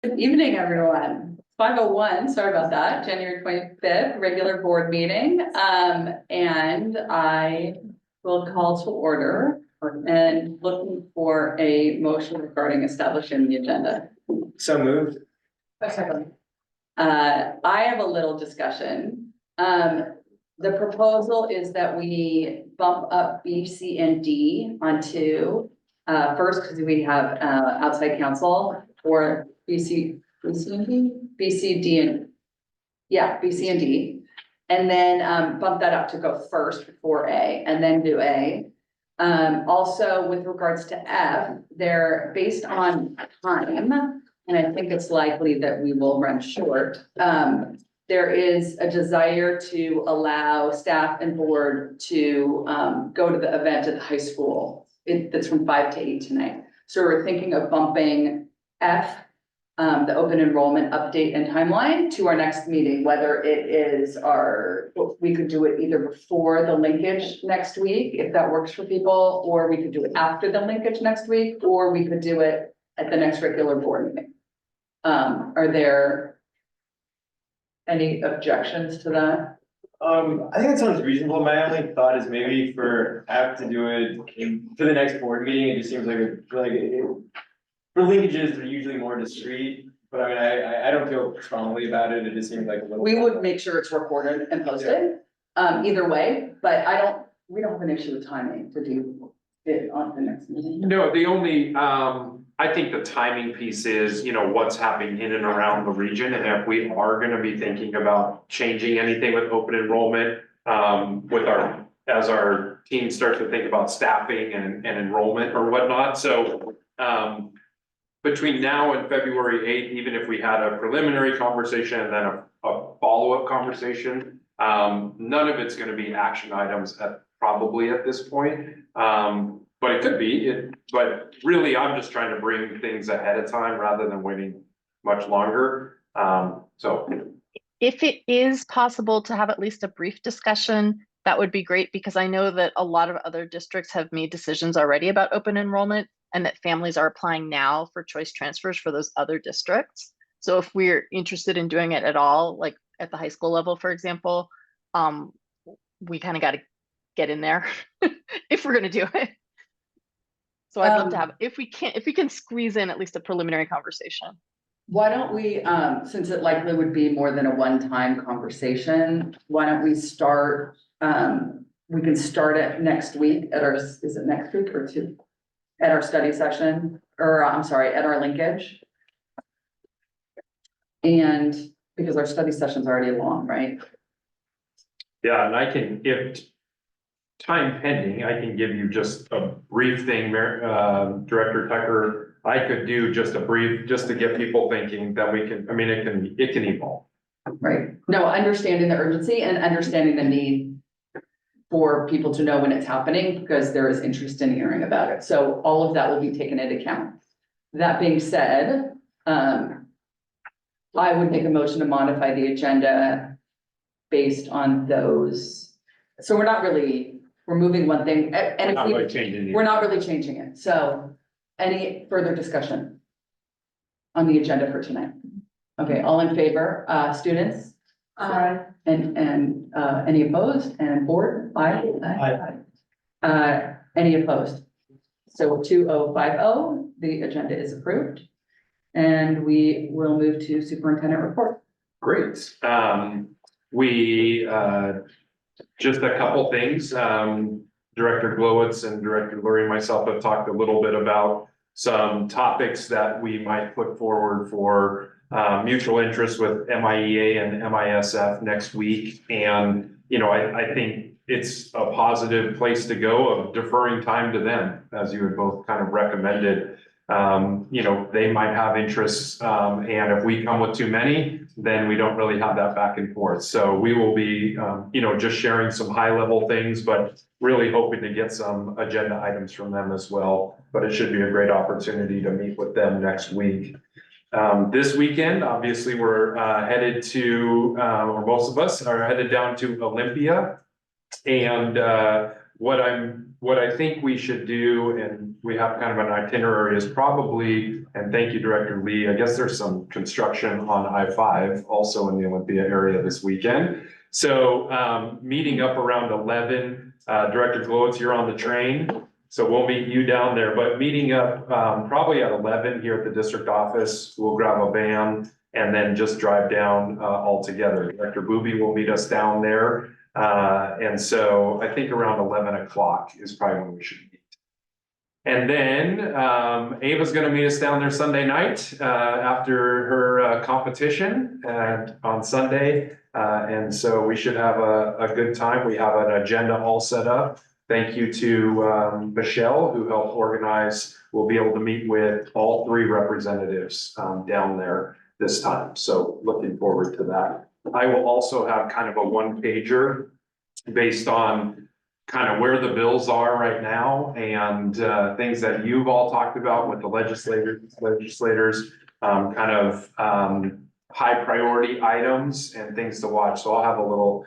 Good evening, everyone. 5:01, sorry about that, January 25th, regular board meeting. And I will call to order and looking for a motion regarding establishing the agenda. So moved. I have a little discussion. The proposal is that we bump up B, C, and D onto, first, because we have, outside counsel for B, C and D, B, C, D, and, yeah, B, C, and D. And then, bump that up to go first before A, and then do A. Also with regards to F, they're based on time, and I think it's likely that we will run short. There is a desire to allow staff and board to, go to the event at the high school. That's from 5 to 8 tonight. So we're thinking of bumping F, the open enrollment update and timeline to our next meeting, whether it is we could do it either before the linkage next week, if that works for people, or we could do it after the linkage next week, or we could do it at the next regular board meeting. Are there any objections to that? I think that sounds reasonable. My only thought is maybe for F to do it for the next board meeting, it just seems for linkages, they're usually more discreet. But I mean, I don't feel strongly about it. It just seems like a little. We would make sure it's recorded and posted, either way, but we don't have an issue with timing to do it on the next meeting. No, the only, I think the timing piece is, what's happening in and around the region. And if we are gonna be thinking about changing anything with open enrollment, as our team starts to think about staffing and enrollment or whatnot. So, between now and February 8th, even if we had a preliminary conversation and then a follow-up conversation, none of it's gonna be action items probably at this point. But it could be, but really, I'm just trying to bring things ahead of time rather than waiting much longer. So. If it is possible to have at least a brief discussion, that would be great, because I know that a lot of other districts have made decisions already about open enrollment and that families are applying now for choice transfers for those other districts. So if we're interested in doing it at all, like at the high school level, for example, we kind of got to get in there if we're going to do it. So I'd love to have, if we can squeeze in at least a preliminary conversation. Why don't we, since it likely would be more than a one-time conversation, why don't we start, we can start it next week at is it next week or two? At our study session, or I'm sorry, at our linkage. And because our study session's already long, right? Yeah, and I can, if time pending, I can give you just a brief thing, Director Tucker. I could do just a brief, just to get people thinking that we can, I mean, it can evolve. Right. No, understanding the urgency and understanding the need for people to know when it's happening, because there is interest in hearing about it. So all of that will be taken into account. That being said, I would make a motion to modify the agenda based on those. So we're moving one thing, and we're not really changing it. So any further discussion on the agenda for tonight? Okay, all in favor, students? Aye. And any opposed? And board? Aye. Any opposed? So 2050, the agenda is approved. And we will move to superintendent report. Great. Just a couple things. Director Glowitz and Director Lurie and myself have talked a little bit about some topics that we might put forward for mutual interest with MIEA and MISF next week. And, I think it's a positive place to go of deferring time to them, as you had both kind of recommended. They might have interests, and if we come with too many, then we don't really have that back and forth. So we will be, just sharing some high level things, but really hoping to get some agenda items from them as well. But it should be a great opportunity to meet with them next week. This weekend, obviously, we're headed to, or most of us are headed down to Olympia. And what I think we should do, and we have kind of an itinerary is probably, and thank you, Director Lee, I guess there's some construction on I-5 also in the Olympia area this weekend. So meeting up around 11, Director Glowitz, you're on the train. So we'll meet you down there, but meeting up probably at 11 here at the district office. We'll grab a van and then just drive down all together. Director Booby will meet us down there. And so I think around 11 o'clock is probably when we should meet. And then Ava's going to meet us down there Sunday night after her competition on Sunday. And so we should have a good time. We have an agenda all set up. Thank you to Michelle, who helped organize. We'll be able to meet with all 3 representatives down there this time. So looking forward to that. I will also have kind of a one-pager based on kind of where the bills are right now and things that you've all talked about with the legislators, kind of high priority items and things to watch. So I'll have a little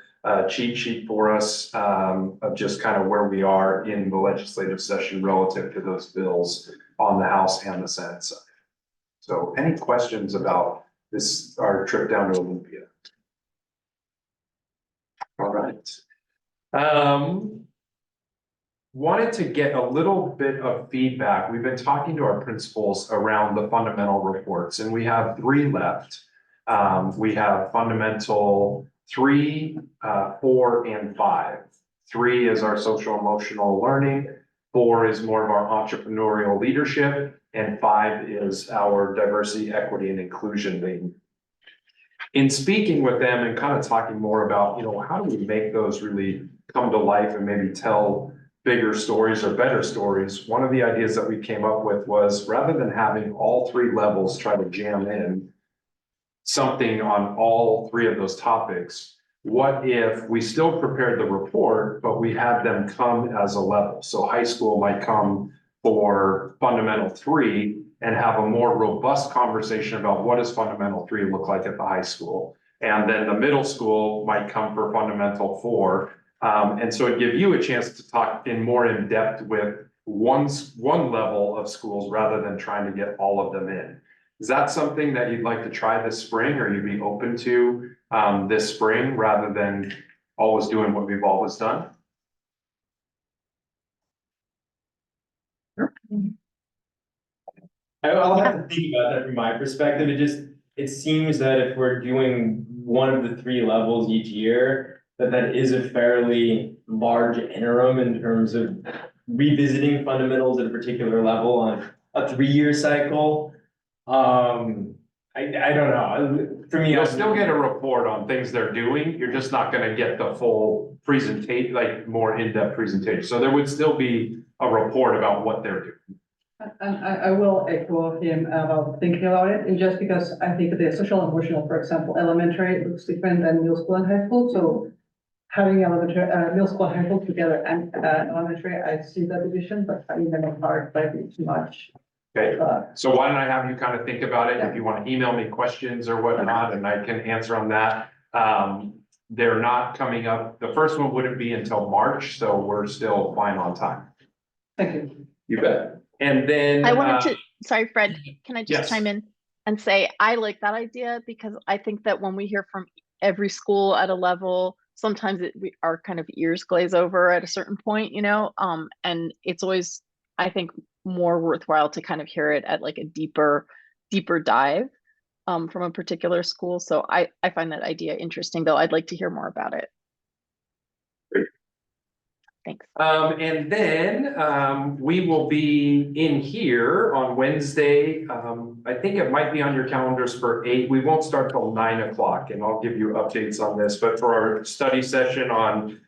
cheat sheet for us of just kind of where we are in the legislative session relative to those bills on the House and the Senate side. So any questions about this, our trip down to Olympia? All right. Wanted to get a little bit of feedback. We've been talking to our principals around the fundamental reports, and we have 3 left. We have fundamental 3, 4, and 5. 3 is our social emotional learning, 4 is more of our entrepreneurial leadership, and 5 is our diversity, equity, and inclusion lead. In speaking with them and kind of talking more about, you know, how do we make those really come to life and maybe tell bigger stories or better stories, one of the ideas that we came up with was rather than having all 3 levels try to jam in something on all 3 of those topics, what if we still prepared the report, but we had them come as a level? So high school might come for fundamental 3 and have a more robust conversation about what does fundamental 3 look like at the high school. And then the middle school might come for fundamental 4. And so it'd give you a chance to talk in depth with one level of schools rather than trying to get all of them in. Is that something that you'd like to try this spring, or you'd be open to this spring rather than always doing what we've always done? I'll have to think about that from my perspective. It seems that if we're doing one of the 3 levels each year, that is a fairly large interim in terms of revisiting fundamentals at a particular level on a 3-year cycle. I don't know. For me, You'll still get a report on things they're doing. You're just not going to get the full presentation, like more in-depth presentation. So there would still be a report about what they're doing. And I will echo him about thinking about it, and just because I think the social and emotional, for example, elementary looks different than middle school and high school. So having elementary, middle school and high school together and elementary, I see that division, but having them apart might be too much. Okay, so why don't I have you kind of think about it? If you want to email me questions or whatnot, and I can answer on that. They're not coming up. The first one wouldn't be until March, so we're still fine on time. Thank you. You bet. And then I wanted to, sorry, Fred, can I just yes. chime in and say, I like that idea because I think that when we hear from every school at a level, sometimes our kind of ears glaze over at a certain point, you know, and it's always, I think, more worthwhile to kind of hear it at like a deeper dive from a particular school. So I find that idea interesting, though. I'd like to hear more about it. Great. Thanks. And then we will be in here on Wednesday. I think it might be on your calendars for 8. We won't start till 9 o'clock, and I'll give you updates on this. But for our study session on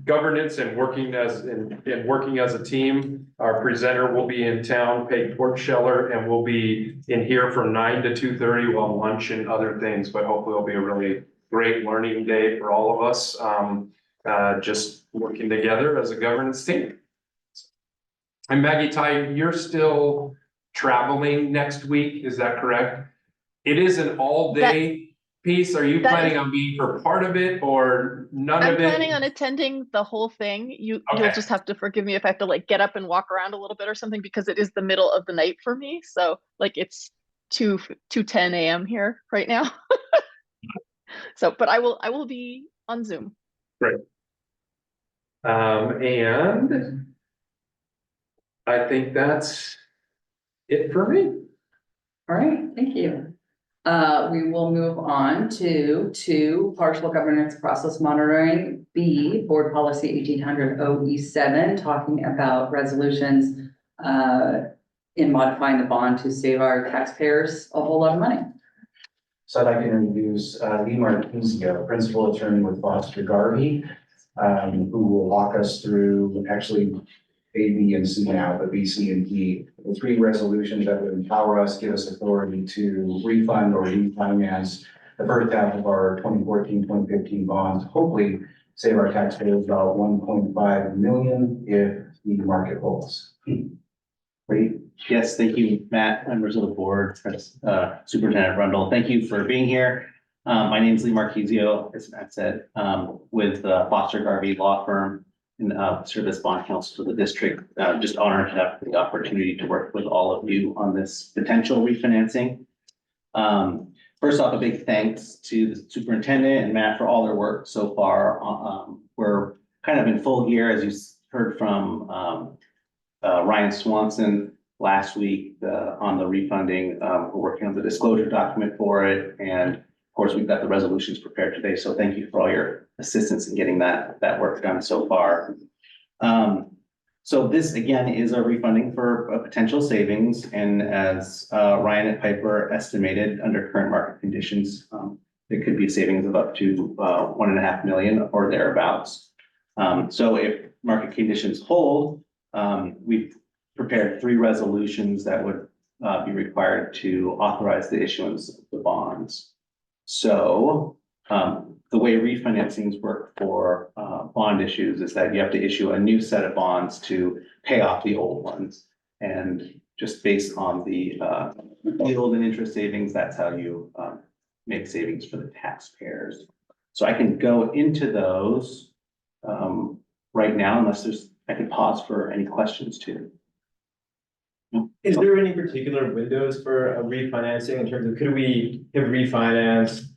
governance and working as a team, our presenter will be in town, Peg Portscheller, and we'll be in here from 9 to 2:30 while lunch and other things. But hopefully it'll be a really great learning day for all of us. Just working together as a governance team. And Maggie Ty, you're still traveling next week, is that correct? It is an all-day piece, are you That planning is- on being for part of it or none I'm of it? planning on attending the whole thing. You'll Okay. just have to forgive me if I have to like get up and walk around a little bit or something because it is the middle of the night for me. So like it's 2:10 a.m. here right now. So, but I will be on Zoom. And I think that's it for me. All right, thank you. We will move on to two, partial governance process monitoring, B, board policy 1800 OE7, talking about resolutions in modifying the bond to save our taxpayers a whole lot of money. So I'd like to introduce Lee Marquezio, principal attorney with Foster Garvey, who will walk us through actually A, B, and C now, but B, C, and D, the three resolutions that would empower us, give us authority to refund or refinance the first half of our 2014-2015 bonds, hopefully save our taxpayers about 1.5 million if the market holds. Great. Yes, thank you, Matt, members of the board, Superintendent Rundle. Thank you for being here. My name is Lee Marquezio, as Matt said, with Foster Garvey Law Firm and serve as bond counsel to the district. Just honored to have the opportunity to work with all of you on this potential refinancing. First off, a big thanks to the superintendent and Matt for all their work so far. We're kind of in full gear, as you heard from Ryan Swanson last week on the refunding. We're working on the disclosure document for it. And of course, we've got the resolutions prepared today. So thank you for all your assistance in getting that work done so far. So this again is a refunding for a potential savings. And as Ryan at Piper estimated under current market conditions, there could be a savings of up to 1.5 million or thereabouts. So if market conditions hold, we've prepared three resolutions that would be required to authorize the issuance of the bonds. So the way refinancings work for bond issues is that you have to issue a new set of bonds to pay off the old ones. And just based on the yield and interest savings, that's how you make savings for the taxpayers. So I can go into those right now, unless I could pause for any questions too. Is there any particular windows for a refinancing in terms of, could we have refinanced,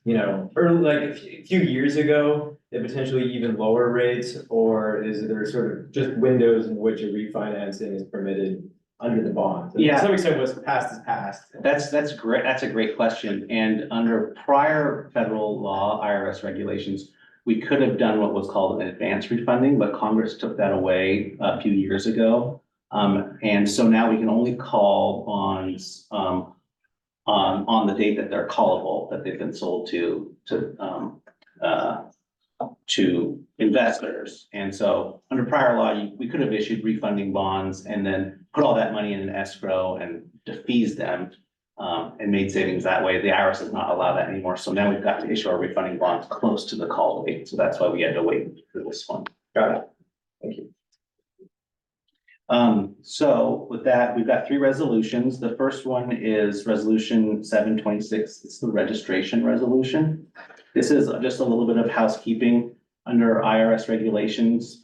or like a few years ago at potentially even lower rates? Or is there sort of just windows in which a refinancing is permitted under the bond? Yeah. To some extent, what's past is past. That's great. That's a great question. And under prior federal law, IRS regulations, we could have done what was called an advance refunding, but Congress took that away a few years ago. And so now we can only call bonds on the date that they're callable, that they've been sold to investors. And so under prior law, we could have issued refunding bonds and then put all that money in an escrow and defeased them and made savings that way. The IRS does not allow that anymore. So now we've got to issue our refunding bonds close to the call date. So that's why we had to wait for this one. Got it. Thank you. So with that, we've got three resolutions. The first one is resolution 726. It's the registration resolution. This is just a little bit of housekeeping under IRS regulations.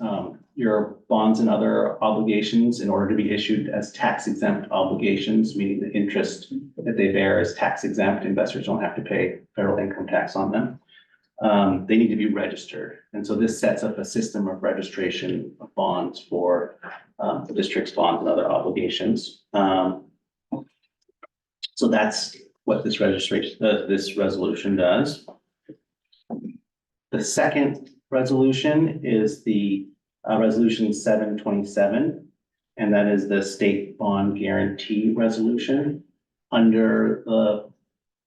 Your bonds and other obligations, in order to be issued as tax exempt obligations, meaning the interest that they bear is tax exempt. Investors don't have to pay federal income tax on them. They need to be registered. And so this sets up a system of registration of bonds for the district's bonds and other obligations. So that's what this resolution does. The second resolution is the resolution 727, and that is the state bond guarantee resolution. Under the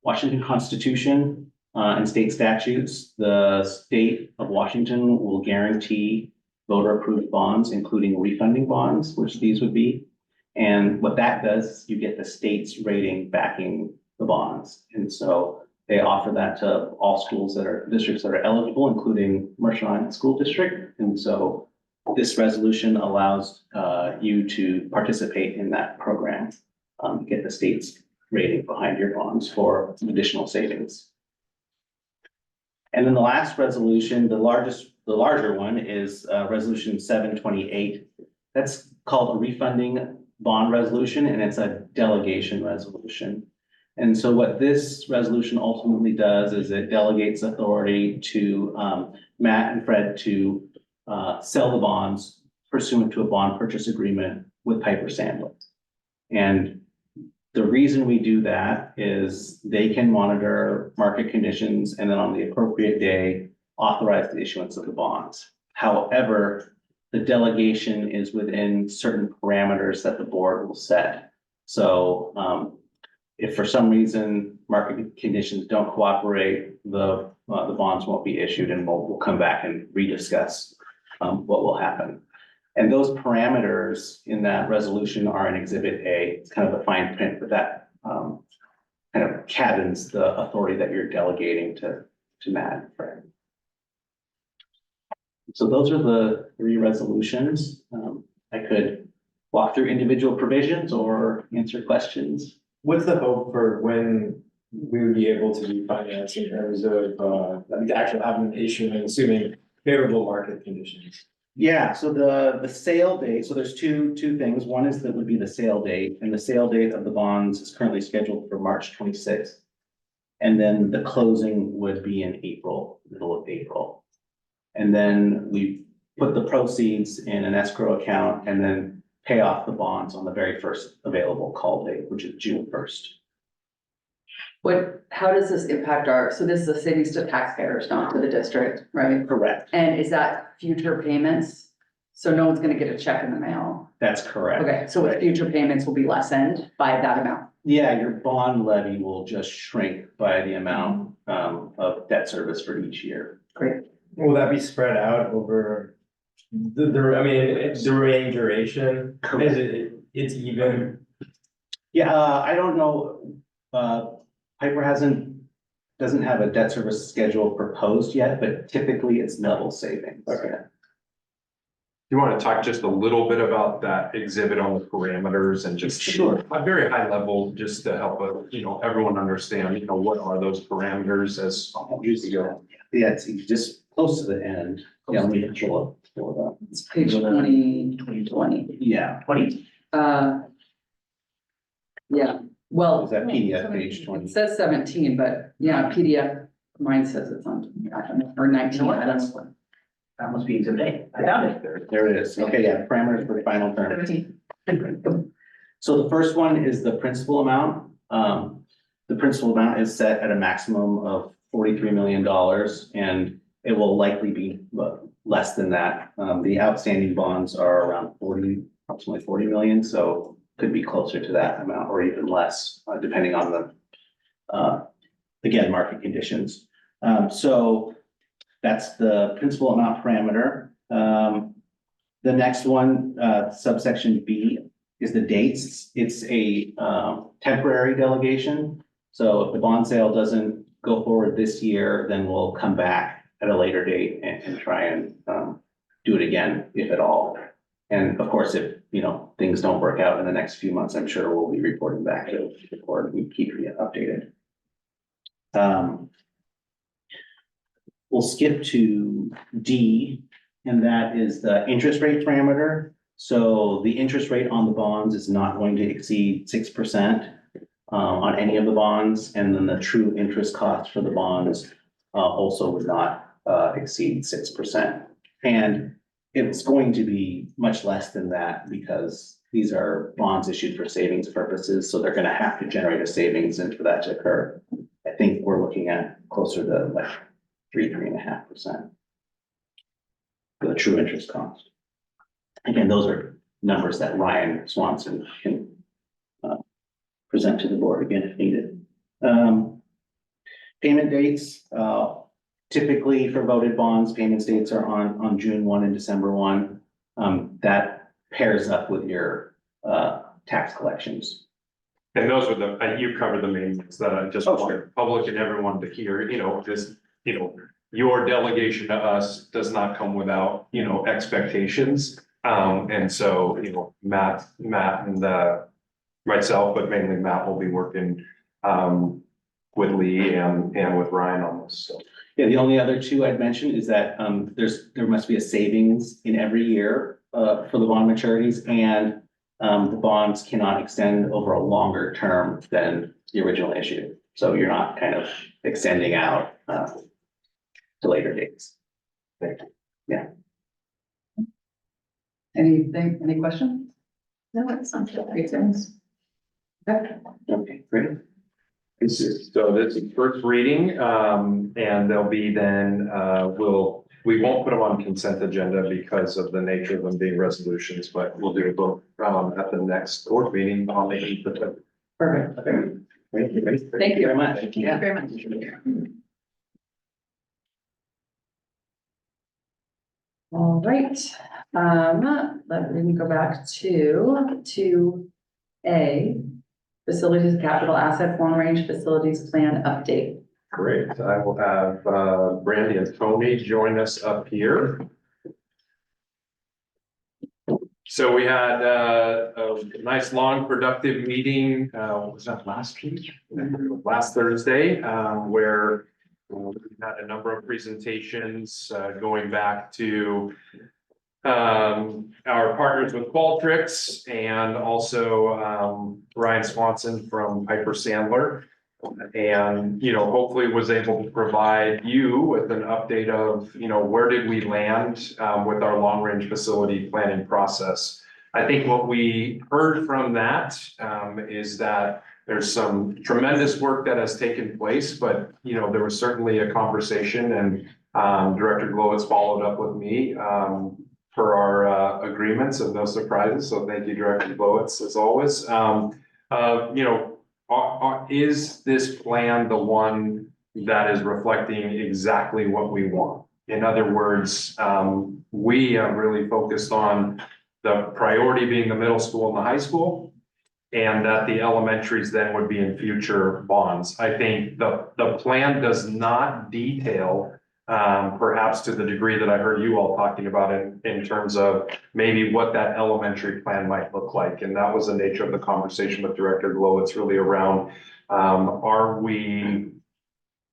Washington Constitution and state statutes, the state of Washington will guarantee voter-approved bonds, including refunding bonds, which these would be. And what that does, you get the state's rating backing the bonds. And so they offer that to all districts that are eligible, including Mercer Island School District. And so this resolution allows you to participate in that program, get the state's rating behind your bonds for additional savings. And then the last resolution, the larger one is resolution 728. That's called a refunding bond resolution, and it's a delegation resolution. And so what this resolution ultimately does is it delegates authority to Matt and Fred to sell the bonds pursuant to a bond purchase agreement with Piper Sandler. And the reason we do that is they can monitor market conditions and then on the appropriate day, authorize the issuance of the bonds. However, the delegation is within certain parameters that the board will set. So if for some reason market conditions don't cooperate, the bonds won't be issued, and we'll come back and rediscuss what will happen. And those parameters in that resolution are in Exhibit A. It's kind of the fine print, but that kind of cabins the authority that you're delegating to Matt and Fred. So those are the 3 resolutions. I could walk through individual provisions or answer questions. What's the hope for when we would be able to refinance in terms of, actually having an issue and assuming favorable market conditions? Yeah, so the sale date, so there's two things. One is that would be the sale date, and the sale date of the bonds is currently scheduled for March 26th. And then the closing would be in April, middle of April. And then we put the proceeds in an escrow account and then pay off the bonds on the very first available call date, which is June 1st. How does this impact so this is a savings to taxpayers, not to the district, right? Correct. And is that future payments? So no one's gonna get a check in the mail? That's correct. Okay, so with future payments will be lessened by that amount? Yeah, your bond levy will just shrink by the amount of debt service for each year. Great. Will that be spread out over the remaining duration? Correct. It's even? Yeah, I don't know. Piper doesn't have a debt service schedule proposed yet, but typically it's level savings. Okay. You want to talk just a little bit about that exhibit on the parameters and just Sure. a very high level, just to help, everyone understand, what are those parameters as usually go. Yeah, it's just close to the end. Yeah, let me pull it up. It's page 20. Yeah. 20? Yeah, well. Is that PDF page 20? It says 17, but yeah, PDF, mine says it's on, I don't know, or 19, I don't know. That must be exhibit A. I found it. There it is. Okay, yeah, parameters for final term. 17. So the first one is the principal amount. The principal amount is set at a maximum of $43 million, and it will likely be less than that. The outstanding bonds are around approximately 40 million, so could be closer to that amount or even less, depending on the, again, market conditions. So that's the principal amount parameter. The next one, subsection B, is the dates. It's a temporary delegation. So if the bond sale doesn't go forward this year, then we'll come back at a later date and try and do it again, if at all. And of course, if things don't work out in the next few months, I'm sure we'll be reporting back to the board and keep you updated. We'll skip to D, and that is the interest rate parameter. So the interest rate on the bonds is not going to exceed 6% on any of the bonds, and then the true interest cost for the bonds also would not exceed 6%. And it's going to be much less than that because these are bonds issued for savings purposes, so they're going to have to generate a savings, and for that to occur, I think we're looking at closer to like 3.5% for the true interest cost. Again, those are numbers that Ryan Swanson can present to the board again if needed. Payment dates, typically for voted bonds, payment dates are on June 1 and December 1. That pairs up with your tax collections. And those are you covered the main ones that I just wanted public and everyone to hear, your delegation to us does not come without, expectations. And so, Matt and myself, but mainly Matt will be working with Lee and with Ryan on this. So. Yeah, the only other two I'd mention is that there must be a savings in every year for the bond maturities, and the bonds cannot extend over a longer term than the original issue. So you're not kind of extending out to later dates. Anything, any questions? No, it sounds good. Makes sense. Okay, great. So this is first reading, and there'll be then, we won't put them on consent agenda because of the nature of them being resolutions, but we'll do both, at the next board meeting on the. Perfect. Thank you. Thank you very much. Thank you very much. All right, let me go back to A, facilities capital assets, long range facilities plan update. Great, I will have Brandy and Tony join us up here. So we had a nice, long, productive meeting, was that last week? Last Thursday, where we had a number of presentations going back to our partners with Qualtrics and also Ryan Swanson from Piper Sandler. And, hopefully was able to provide you with an update of, where did we land with our long range facility planning process. I think what we heard from that is that there's some tremendous work that has taken place, but, there was certainly a conversation, and Director Glowitz followed up with me for our agreements, and no surprises. So thank you, Director Glowitz, as always. Is this plan the one that is reflecting exactly what we want? In other words, we have really focused on the priority being the middle school and the high school, and that the elementaries then would be in future bonds. I think the plan does not detail, perhaps to the degree that I heard you all talking about in terms of maybe what that elementary plan might look like. And that was the nature of the conversation with Director Glowitz, really around, are we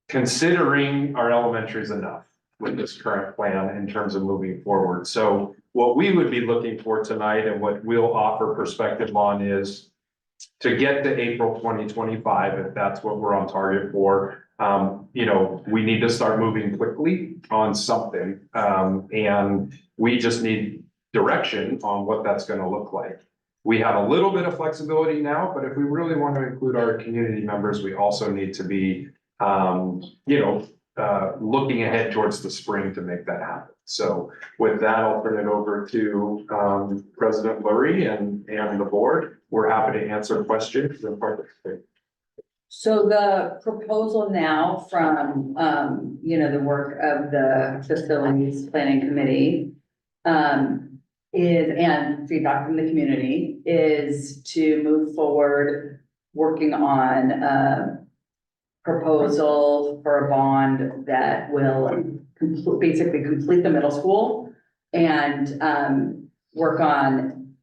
considering our elementaries enough with this current plan in terms of moving forward? So what we would be looking for tonight, and what we'll offer perspective on, is to get to April 2025, if that's what we're on target for. We need to start moving quickly on something, and we just need direction on what that's going to look like. We have a little bit of flexibility now, but if we really want to include our community members, we also need to be, looking ahead towards the spring to make that happen. So with that, I'll turn it over to President Lurie and the board. We're happy to answer questions and participate. So the proposal now from, the work of the facilities planning committee and feedback from the community, is to move forward working on a proposal for a bond that will basically complete the middle school and work on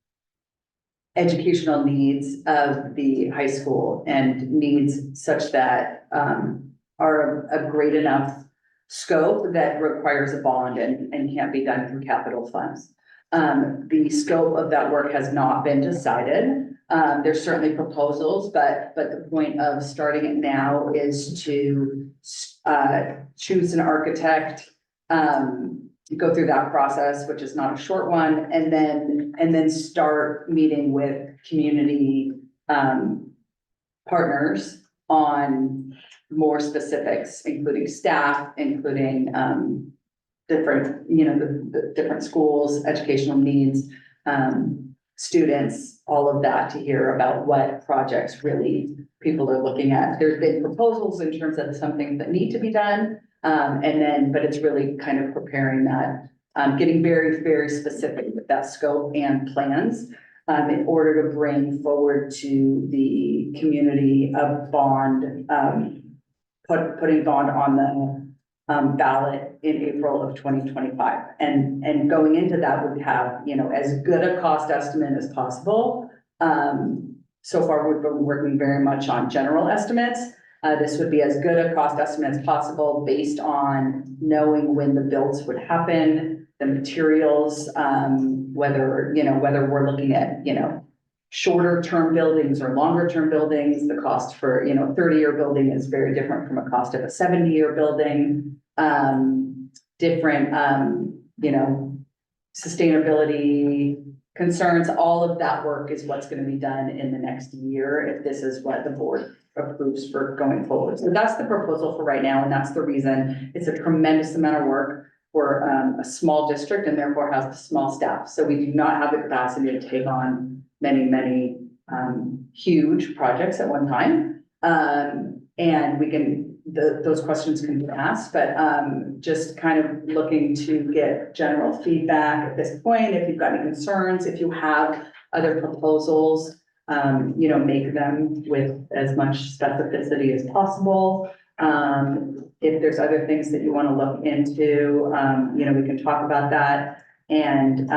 educational needs of the high school, and needs such that are a great enough scope that requires a bond and can't be done through capital funds. The scope of that work has not been decided. There's certainly proposals, but the point of starting it now is to choose an architect, go through that process, which is not a short one, and then start meeting with community partners on more specifics, including staff, including different, the different schools, educational needs, students, all of that, to hear about what projects really people are looking at. There's been proposals in terms of some things that need to be done. But it's really kind of preparing that, getting very, very specific with that scope and plans, in order to bring forward to the community a bond, putting bond on the ballot in April of 2025. And going into that would have, as good a cost estimate as possible. So far, we've been working very much on general estimates. This would be as good a cost estimate as possible based on knowing when the builds would happen, the materials, whether, whether we're looking at, shorter term buildings or longer term buildings. The cost for, 30-year building is very different from a cost of a 70-year building. Different, sustainability concerns, all of that work is what's gonna be done in the next year, if this is what the board approves for going forward. So that's the proposal for right now, and that's the reason. It's a tremendous amount of work for a small district and therefore has a small staff. So we do not have the capacity to take on many huge projects at one time. And we can, those questions can be asked, but just kind of looking to get general feedback at this point. If you've got any concerns, if you have other proposals, make them with as much specificity as possible. If there's other things that you want to look into, we can talk about that. And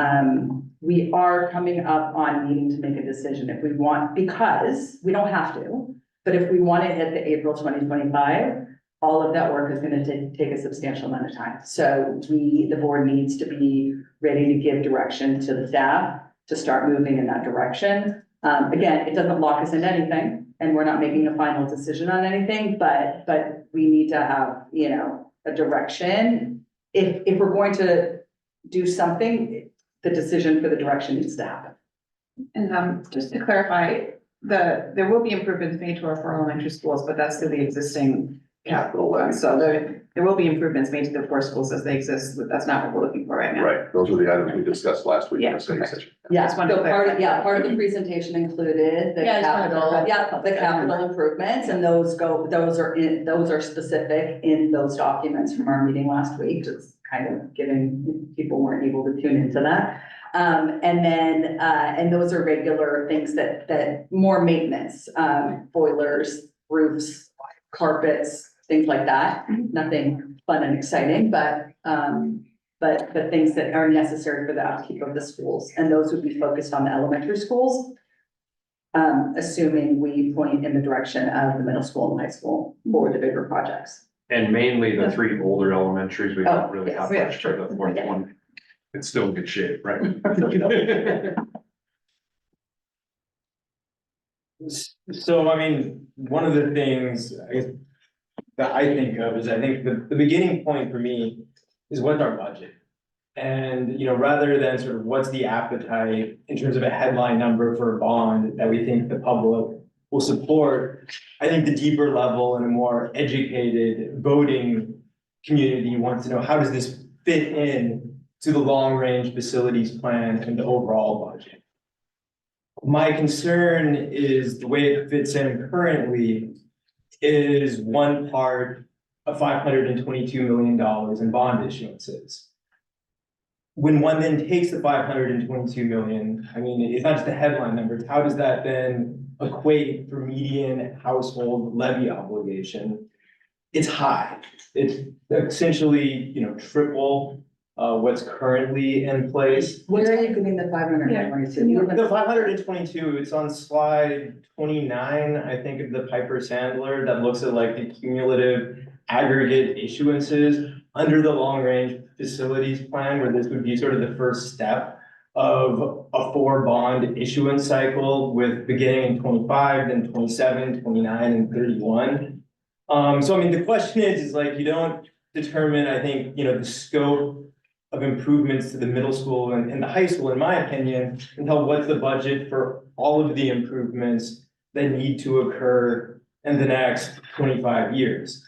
we are coming up on needing to make a decision if we want, because we don't have to, but if we want to hit the April 2025, all of that work is going to take a substantial amount of time. So the board needs to be ready to give direction to the staff to start moving in that direction. Again, it doesn't lock us into anything, and we're not making a final decision on anything, but we need to have, a direction. If we're going to do something, the decision for the direction needs to happen. And just to clarify, there will be improvements made to our four elementary schools, but that's to the existing capital one. So there will be improvements made to the four schools as they exist, but that's not what we're looking for right now. Right, those were the items we discussed last week in Yeah, the study okay. session. Yeah, Just wanted to so part of, clarify. part of the presentation included the Yeah, I just wanted to capital, clarify. the capital improvements, and those are specific in those documents from our meeting last week, just kind of giving, people weren't able to tune into that. And then, and those are regular things that more maintenance, boilers, roofs, carpets, things like that. Nothing fun and exciting, but things that are necessary for the upkeep of the schools, and those would be focused on the elementary schools. Assuming we point in the direction of the middle school and high school for the bigger projects. And mainly the three older elementaries, we don't really have yes, much for the fourth Yeah. one. It's still in good shape, right? So, I mean, one of the things I guess that I think of is, I think the beginning point for me is what's our budget? And, rather than sort of what's the appetite in terms of a headline number for a bond that we think the public will support, I think the deeper level and a more educated voting community wants to know, how does this fit in to the long-range facilities plan and the overall budget? My concern is the way it fits in currently is one part of $522 million in bond issuances. When one then takes the 522 million, I mean, it's not just the headline numbers, how does that then equate for median household levy obligation? It's high. It's essentially, triple what's currently in place. Where are you getting the 522? The 522, it's on slide 29, I think, of the Piper Sandler, that looks at like the cumulative aggregate issuances under the long range facilities plan, where this would be sort of the first step of a 4 bond issuance cycle, with beginning in 25, then 27, 29, and 31. So I mean, the question is like, you don't determine, I think, the scope of improvements to the middle school and the high school, in my opinion, until what's the budget for all of the improvements that need to occur in the next 25 years.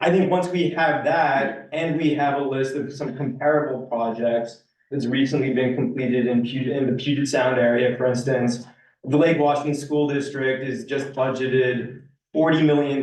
I think once we have that, and we have a list of some comparable projects that's recently been completed in the Puget Sound area, for instance, the Lake Washington School District is just budgeted $40 million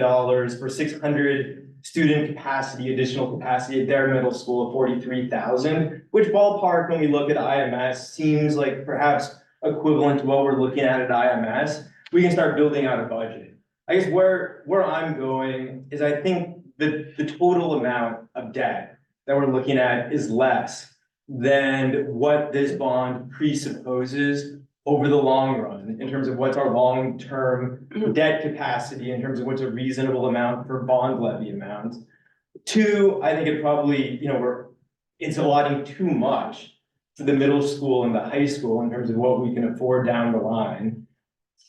for 600 student capacity, additional capacity at their middle school of 43,000, which ballpark, when we look at IMS, seems like perhaps equivalent to what we're looking at IMS. We can start building out a budget. I guess where I'm going is, I think the total amount of debt that we're looking at is less than what this bond presupposes over the long run, in terms of what's our long-term debt capacity, in terms of what's a reasonable amount for bond levy amount. Two, I think it probably, it's allotting too much to the middle school and the high school in terms of what we can afford down the line.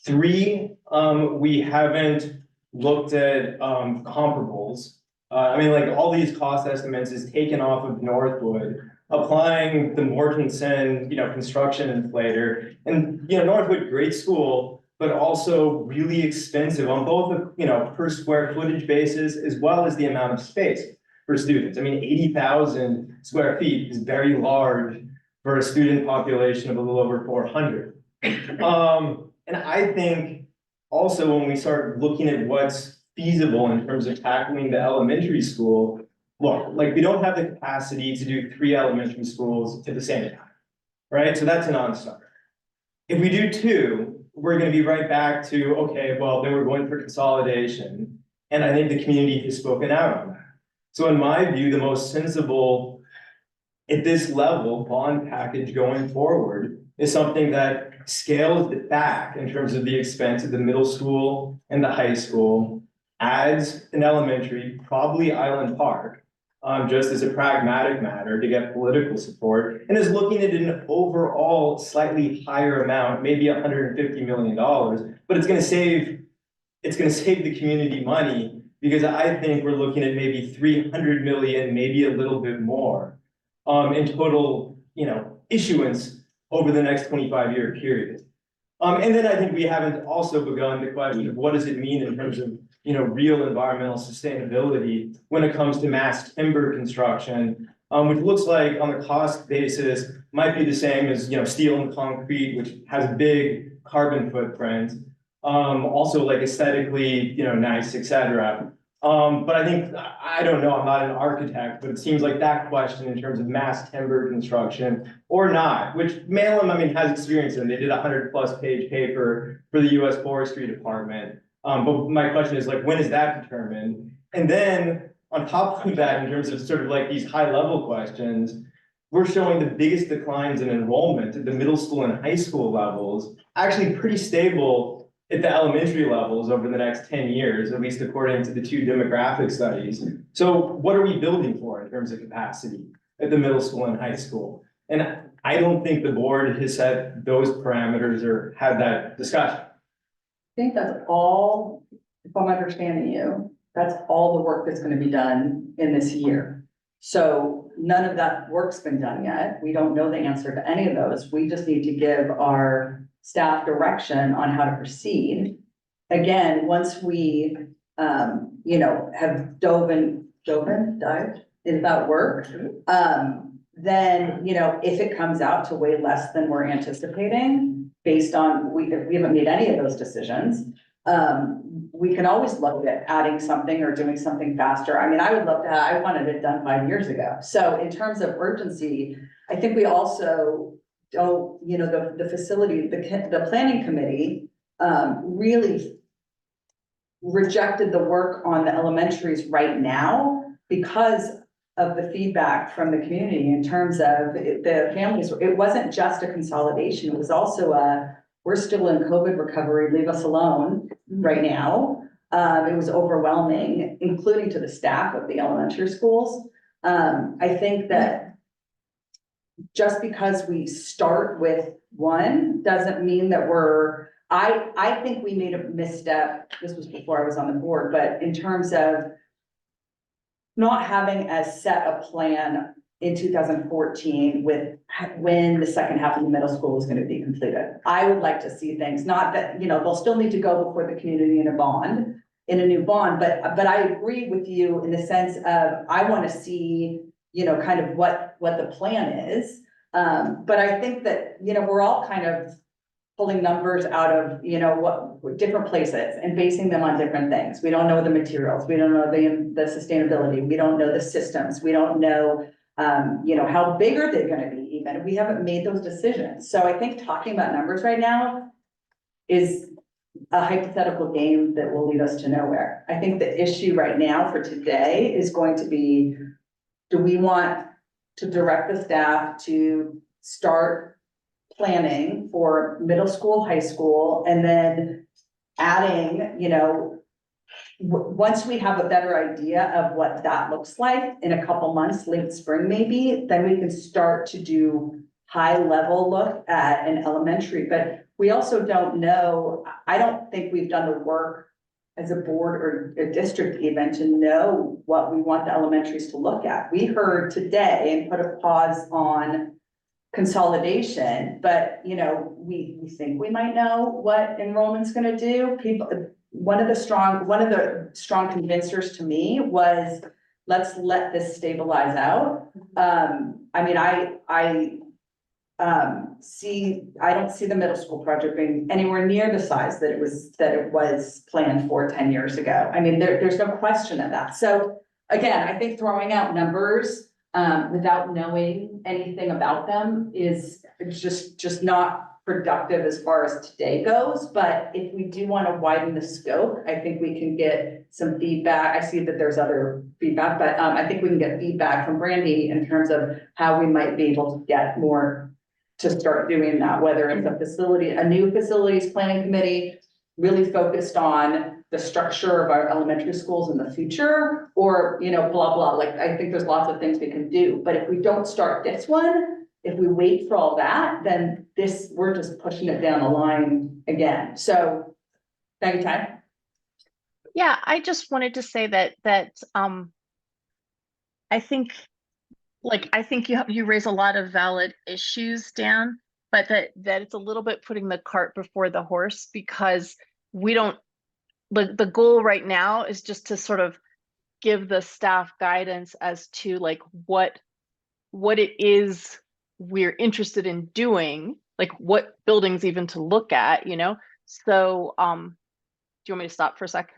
Three, we haven't looked at comparables. Like all these cost estimates is taken off of Northwood, applying the Mortensen, construction inflator. And, Northwood, great school, but also really expensive on both, per square footage basis, as well as the amount of space for students. 80,000 square feet is very large for a student population of a little over 400. And I think also when we start looking at what's feasible in terms of tackling the elementary school, look, we don't have the capacity to do 3 elementary schools at the same time, right? So that's a non-starter. If we do 2, we're gonna be right back to, okay, well, then we're going for consolidation. And I think the community has spoken out on that. So in my view, the most sensible at this level bond package going forward is something that scales it back in terms of the expense of the middle school and the high school, adds an elementary, probably Island Park, just as a pragmatic matter to get political support, and is looking at an overall slightly higher amount, maybe $150 million, but it's gonna save the community money, because I think we're looking at maybe 300 million, maybe a little bit more, in total, issuance over the next 25-year period. And then I think we haven't also begun the question of what does it mean in terms of, real environmental sustainability when it comes to mass timber construction, which looks like on the cost basis might be the same as, steel and concrete, which has a big carbon footprint. Also aesthetically, nice, etc. But I think, I don't know, I'm not an architect, but it seems like that question in terms of mass timber construction or not, which Malum, has experience in. They did a 100+ page paper for the US Forestry Department. But my question is when is that determined? And then on top of that, in terms of sort of these high level questions, we're showing the biggest declines in enrollment at the middle school and high school levels, actually pretty stable at the elementary levels over the next 10 years, at least according to the 2 demographic studies. So what are we building for in terms of capacity at the middle school and high school? And I don't think the board has set those parameters or had that discussion. I think that's all, if I'm understanding you, that's all the work that's gonna be done in this year. So none of that work's been done yet. We don't know the answer to any of those. We just need to give our staff direction on how to proceed. Again, once we, have dived into that work, then, if it comes out to way less than we're anticipating, based on, we haven't made any of those decisions, we can always look at adding something or doing something faster. I would love to I wanted it done 5 years ago. So in terms of urgency, I think we also don't, the facility, the planning committee, really rejected the work on the elementaries right now because of the feedback from the community in terms of the families. It wasn't just a consolidation, it was also we're still in COVID recovery, leave us alone right now. It was overwhelming, including to the staff of the elementary schools. I think that just because we start with one doesn't mean that I think we made a misstep. This was before I was on the board, but in terms of not having as set a plan in 2014 with when the second half of the middle school was going to be completed. I would like to see things, not that, they'll still need to go before the community in a new bond, but I agree with you in the sense of, I want to see, kind of what the plan is. But I think that, we're all kind of pulling numbers out of, what different places and basing them on different things. We don't know the materials, we don't know the sustainability, we don't know the systems, we don't know, how big are they gonna be even, we haven't made those decisions. So I think talking about numbers right now is a hypothetical game that will lead us to nowhere. I think the issue right now for today is going to be, do we want to direct the staff to start planning for middle school, high school, and then adding, once we have a better idea of what that looks like in a couple months, late spring maybe, then we can start to do high level look at an elementary, but we also don't know, I don't think we've done the work as a board or a district even to know what we want the elementaries to look at. We heard today and put a pause on consolidation, but we think we might know what enrollment's gonna do. One of the strong convincers to me was, let's let this stabilize out. I don't see the middle school project being anywhere near the size that it was planned for 10 years ago. I mean, there's no question of that. So again, I think throwing out numbers without knowing anything about them is just not productive as far as today goes. But if we do want to widen the scope, I think we can get some feedback. I see that there's other feedback, but I think we can get feedback from Brandy in terms of how we might be able to get more to start doing that, whether it's a new facilities planning committee really focused on the structure of our elementary schools in the future, or, blah, blah. Like, I think there's lots of things we can do, but if we don't start this one, if we wait for all that, then we're just pushing it down the line again. So, thank you, Ty. Yeah, I just wanted to say that I think you raise a lot of valid issues, Dan, but that it's a little bit putting the cart before the horse, because the goal right now is just to sort of give the staff guidance as to like what it is we're interested in doing, like what buildings even to look at, So do you want me to stop for a sec?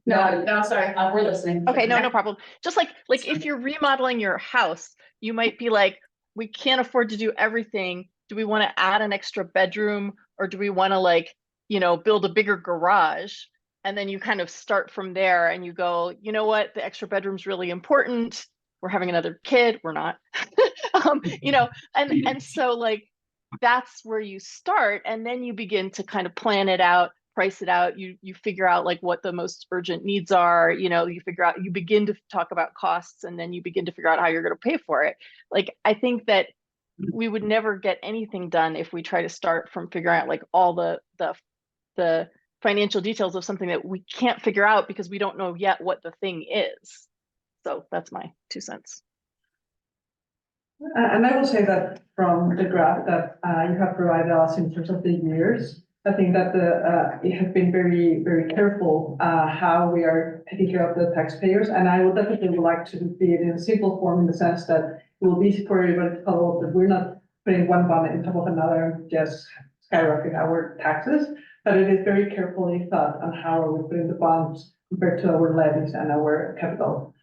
No, sorry, we're listening. Okay, no problem. Just like if you're remodeling your house, you might be like, we can't afford to do everything. Do we want to add an extra bedroom, or do we want to build a bigger garage? And then you kind of start from there and you go, you know what, the extra bedroom's really important. We're having another kid, we're not. And so like that's where you start, and then you begin to kind of plan it out, price it out. You figure out like what the most urgent needs are. You begin to talk about costs, and then you begin to figure out how you're going to pay for it. Like, I think that we would never get anything done if we try to start from figuring out like all the financial details of something that we can't figure out because we don't know yet what the thing is. So that's my 2 cents. And I will say that from the graph that you have provided us in terms of the years, I think that it has been very, very careful how we are taking care of the taxpayers. And I would definitely like to be it in a simple form, in the sense that it will be easy for everybody to follow, that we're not putting one bond on top of another and just skyrocket our taxes. But it is very carefully thought on how are we putting the bonds compared to our levies and our capital.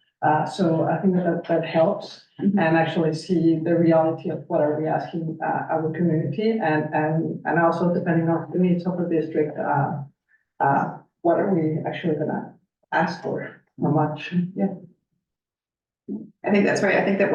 So I think that helps, and actually see the reality of what are we asking our community, and also depending on the needs of the district, what are we actually gonna ask for, how much, yeah. I think that's right. I think that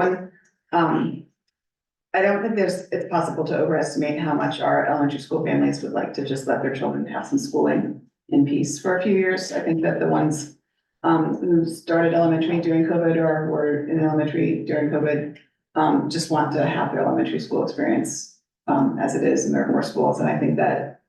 I don't think it's possible to overestimate how much our elementary school families would like to just let their children have some schooling in peace for a few years. I think that the ones who started elementary during COVID or were in elementary during COVID, just want to have their elementary school experience as it is in their core schools. And I think that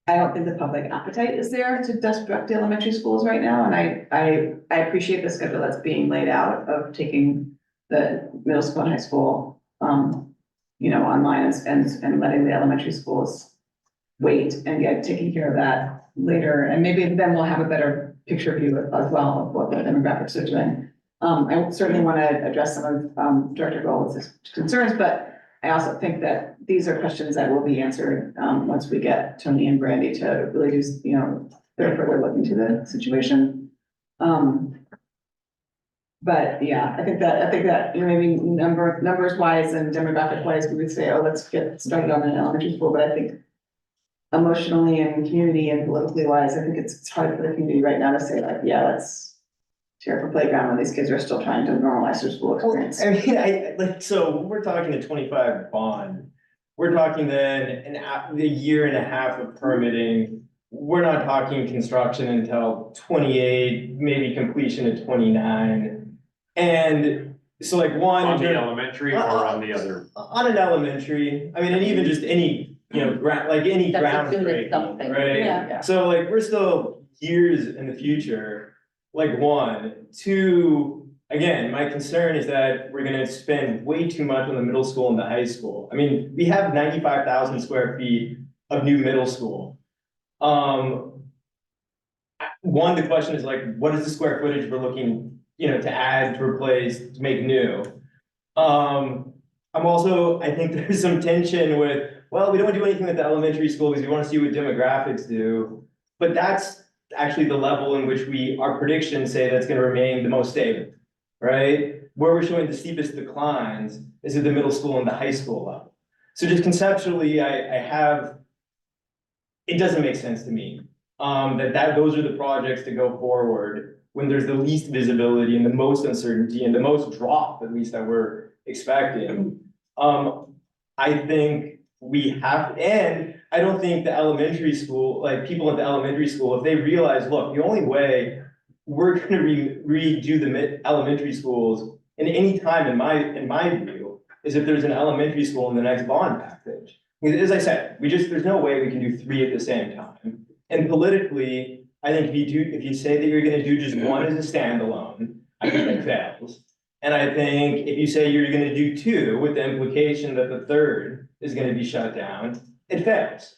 I don't think the public appetite is there to disrupt the elementary schools right now. And I appreciate the schedule that's being laid out of taking the middle school and high school, online and letting the elementary schools wait and get taking care of that later. And maybe then we'll have a better picture view as well of what the demographics are doing. I certainly want to address some of Director Gold's concerns, but I also think that these are questions that will be answered once we get Tony and Brandy to really do, their further look into the situation. But yeah, I think that maybe numbers wise and demographic wise, we would say, oh, let's get started on an elementary school. But I think emotionally and community and politically wise, I think it's hard for the community right now to say like, yeah, let's tear up a playground when these kids are still trying to normalize their school experience. I mean, so we're talking a 25 bond. we're talking then a year and a half of permitting. We're not talking construction until 28, maybe completion at 29. And so like one. On the elementary or on the other? On an elementary, I mean, and even just any, like any That's as soon as groundbreaking, something, right? yeah. So like, we're still years in the future, like one. Two, again, my concern is that we're gonna spend way too much on the middle school and the high school. I mean, we have 95,000 square feet of new middle school. One, the question is like, what is the square footage we're looking, to add, to replace, to make new? I think there's some tension with, well, we don't wanna do anything at the elementary school because we wanna see what demographics do. But that's actually the level in which our predictions say that's gonna remain the most stable, right? Where we're showing the steepest declines is at the middle school and the high school level. So just conceptually, it doesn't make sense to me, those are the projects to go forward when there's the least visibility and the most uncertainty and the most drop, at least that we're expecting. I think we have, and I don't think the elementary school, like people at the elementary school, if they realize, look, the only way we're gonna redo the elementary schools in any time, in my view, is if there's an elementary school in the next bond package. Because as I said, there's no way we can do three at the same time. And politically, I think if you say that you're gonna do just one as a standalone, I think that fails. And I think if you say you're gonna do two with the implication that the third is gonna be shut down, it fails.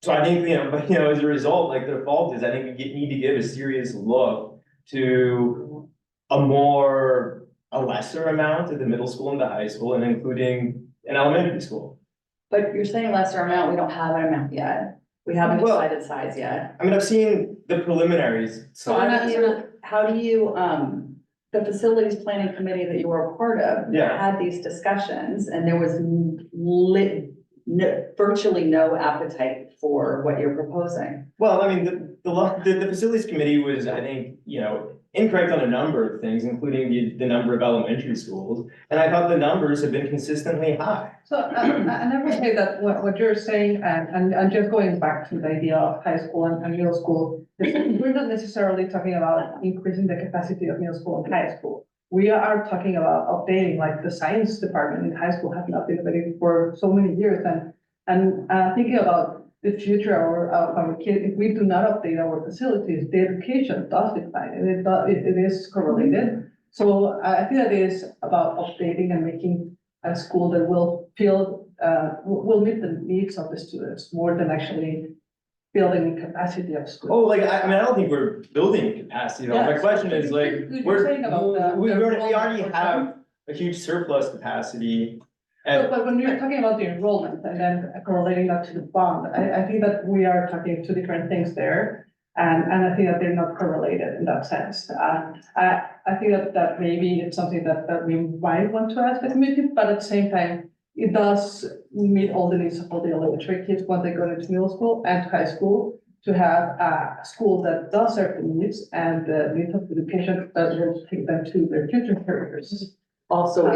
So I think, as a result, like the default is, I think we need to give a serious look to a lesser amount at the middle school and the high school, and including an elementary school. But you're saying lesser amount, we don't have an amount yet. We haven't Well- decided size yet. I mean, I've seen the preliminaries. So how do you, the facilities planning committee that you were a part of Yeah. had these discussions, and there was virtually no appetite for what you're proposing. Well, I mean, the facilities committee was, I think, incorrect on a number of things, including the number of elementary schools. And I thought the numbers have been consistently high. So I would say that what you're saying, and just going back to the idea of high school and middle school, we're not necessarily talking about increasing the capacity of middle school and high school. We are talking about updating, like the science department in high school has not been updated for so many years, and thinking about the future of our kids, if we do not update our facilities, the education does decline, and it is correlated. So I think that it is about updating and making a school that will will meet the needs of the students more than actually building the capacity of schools. Oh, like, I mean, I don't think we're building capacity, though. My Yes. question is like, You're saying about we the already enrollment. have a huge surplus capacity. But when you're talking about the enrollment and then correlating that to the bond, I think that we are talking two different things there. And I think that they're not correlated in that sense. I think that maybe it's something that we might want to ask the community, but at the same time, it does meet all the needs of all the elementary kids when they go into middle school and high school, to have a school that does serve the needs and the needs of education that will take them to their future careers. Also,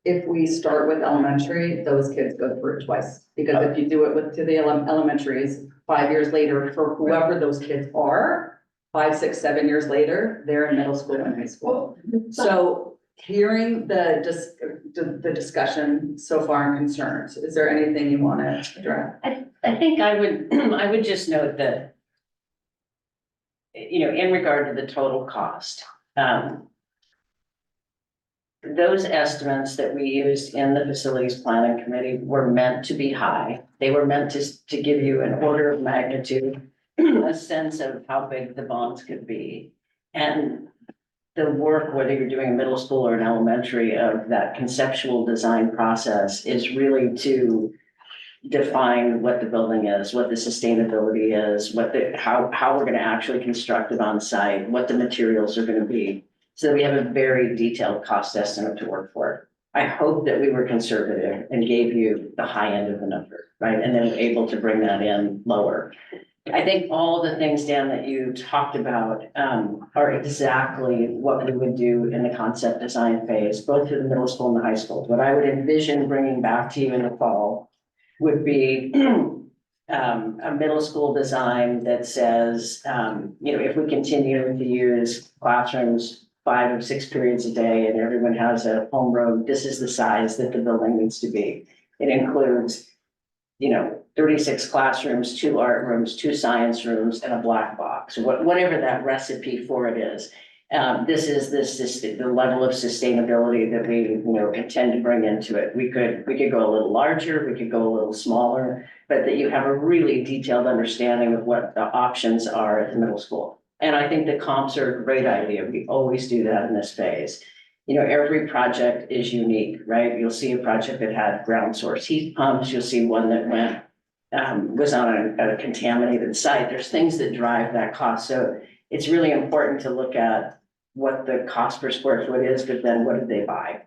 if we start with elementary, those kids go through it twice. Because if you do it to the elementaries, 5 years later, for whoever those kids are, 5, 6, 7 years later, they're in middle school and high school. So hearing the discussion so far and concerns, is there anything you want to address? I think I would just note that, in regard to the total cost, those estimates that we used in the facilities planning committee were meant to be high. They were meant to give you an order of magnitude, a sense of how big the bonds could be. And the work, whether you're doing middle school or an elementary, of that conceptual design process is really to define what the building is, what the sustainability is, how we're going to actually construct it on site, what the materials are going to be. So we have a very detailed cost estimate to work for. I hope that we were conservative and gave you the high end of the number, right? And then able to bring that in lower. I think all the things, Dan, that you talked about, are exactly what we would do in the concept design phase, both for the middle school and the high school. What I would envision bringing back to you in the fall would be a middle school design that says, if we continue to use classrooms 5 or 6 periods a day and everyone has a home road, this is the size that the building needs to be. It includes, 36 classrooms, 2 art rooms, 2 science rooms, and a black box, whatever that recipe for it is. This is the level of sustainability that we, intend to bring into it. We could go a little larger, we could go a little smaller, but that you have a really detailed understanding of what the options are at the middle school. And I think the comps are a great idea. We always do that in this phase. Every project is unique, right? You'll see a project that had ground source heat pumps. You'll see one that was on a contaminated site. There's things that drive that cost. So it's really important to look at what the cost per square foot is, but then what did they buy?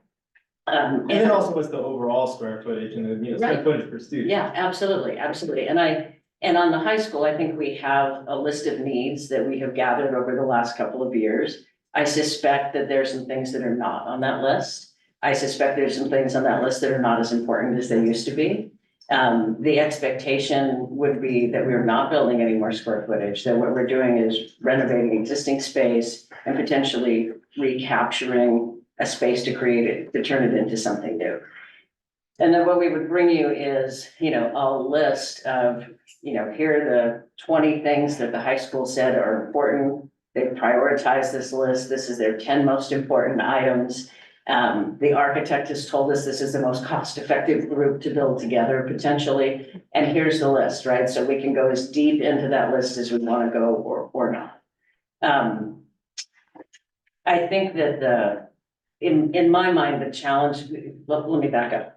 And then also what's the overall square footage and the, square Right. footage per student? Yeah, absolutely. And on the high school, I think we have a list of needs that we have gathered over the last couple of years. I suspect that there's some things that are not on that list. I suspect there's some things on that list that are not as important as they used to be. The expectation would be that we're not building any more square footage, that what we're doing is renovating existing space and potentially recapturing a space to create it, to turn it into something new. And then what we would bring you is, a list of, here are the 20 things that the high school said are important. They've prioritized this list. This is their 10 most important items. The architect has told us this is the most cost-effective group to build together potentially. And here's the list, right? So we can go as deep into that list as we want to go or not. I think that in my mind, the challenge, let me back up.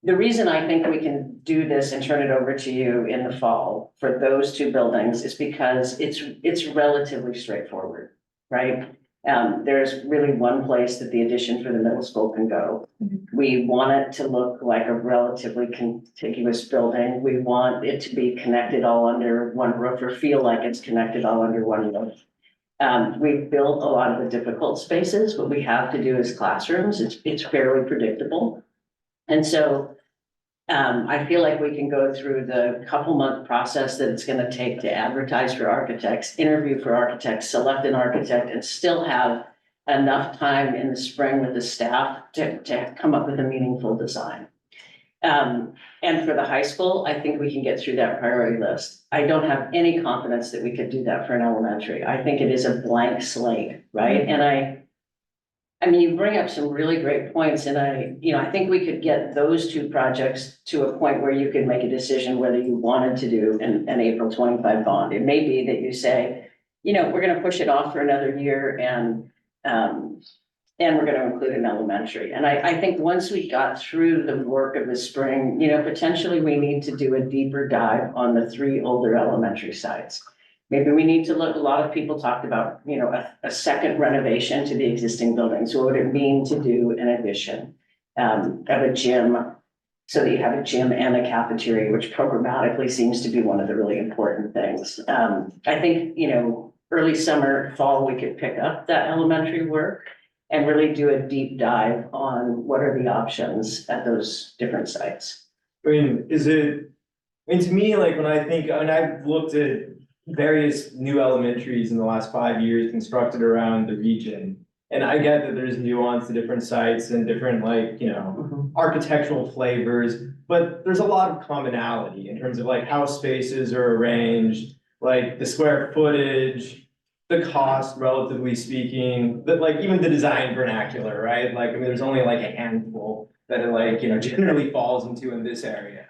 The reason I think we can do this and turn it over to you in the fall for those 2 buildings is because it's relatively straightforward, right? There's really one place that the addition for the middle school can go. We want it to look like a relatively contiguous building. We want it to be connected all under one roof or feel like it's connected all under one roof. We've built a lot of the difficult spaces. What we have to do is classrooms. It's fairly predictable. And so I feel like we can go through the couple-month process that it's going to take to advertise for architects, interview for architects, select an architect, and still have enough time in the spring with the staff to come up with a meaningful design. And for the high school, I think we can get through that priority list. I don't have any confidence that we could do that for an elementary. I think it is a blank slate, right? And I mean, you bring up some really great points, and I think we could get those 2 projects to a point where you could make a decision whether you wanted to do an April 25 bond. It may be that you say, we're going to push it off for another year and we're going to include an elementary. And I think once we got through the work of the spring, potentially we need to do a deeper dive on the 3 older elementary sites. Maybe we need to look, a lot of people talked about, a second renovation to the existing buildings. What would it mean to do an addition of a gym so that you have a gym and a cafeteria, which programmatically seems to be one of the really important things. I think, early summer, fall, we could pick up that elementary work and really do a deep dive on what are the options at those different sites. I mean, to me, like I've looked at various new elementaries in the last 5 years constructed around the region. And I get that there's nuance to different sites and different architectural flavors, but there's a lot of commonality in terms of how spaces are arranged, the square footage, the cost, relatively speaking, but even the design vernacular, right? There's only a handful that it generally falls into in this area.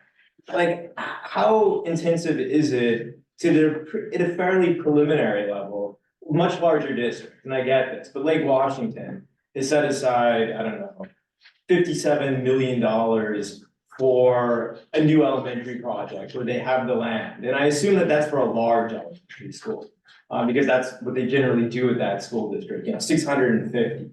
How intensive is it at a fairly preliminary level, much larger district, and I get this, but Lake Washington has set aside, I don't know, $57 million for a new elementary project where they have the land. And I assume that that's for a large elementary school, because that's what they generally do with that school district, 650.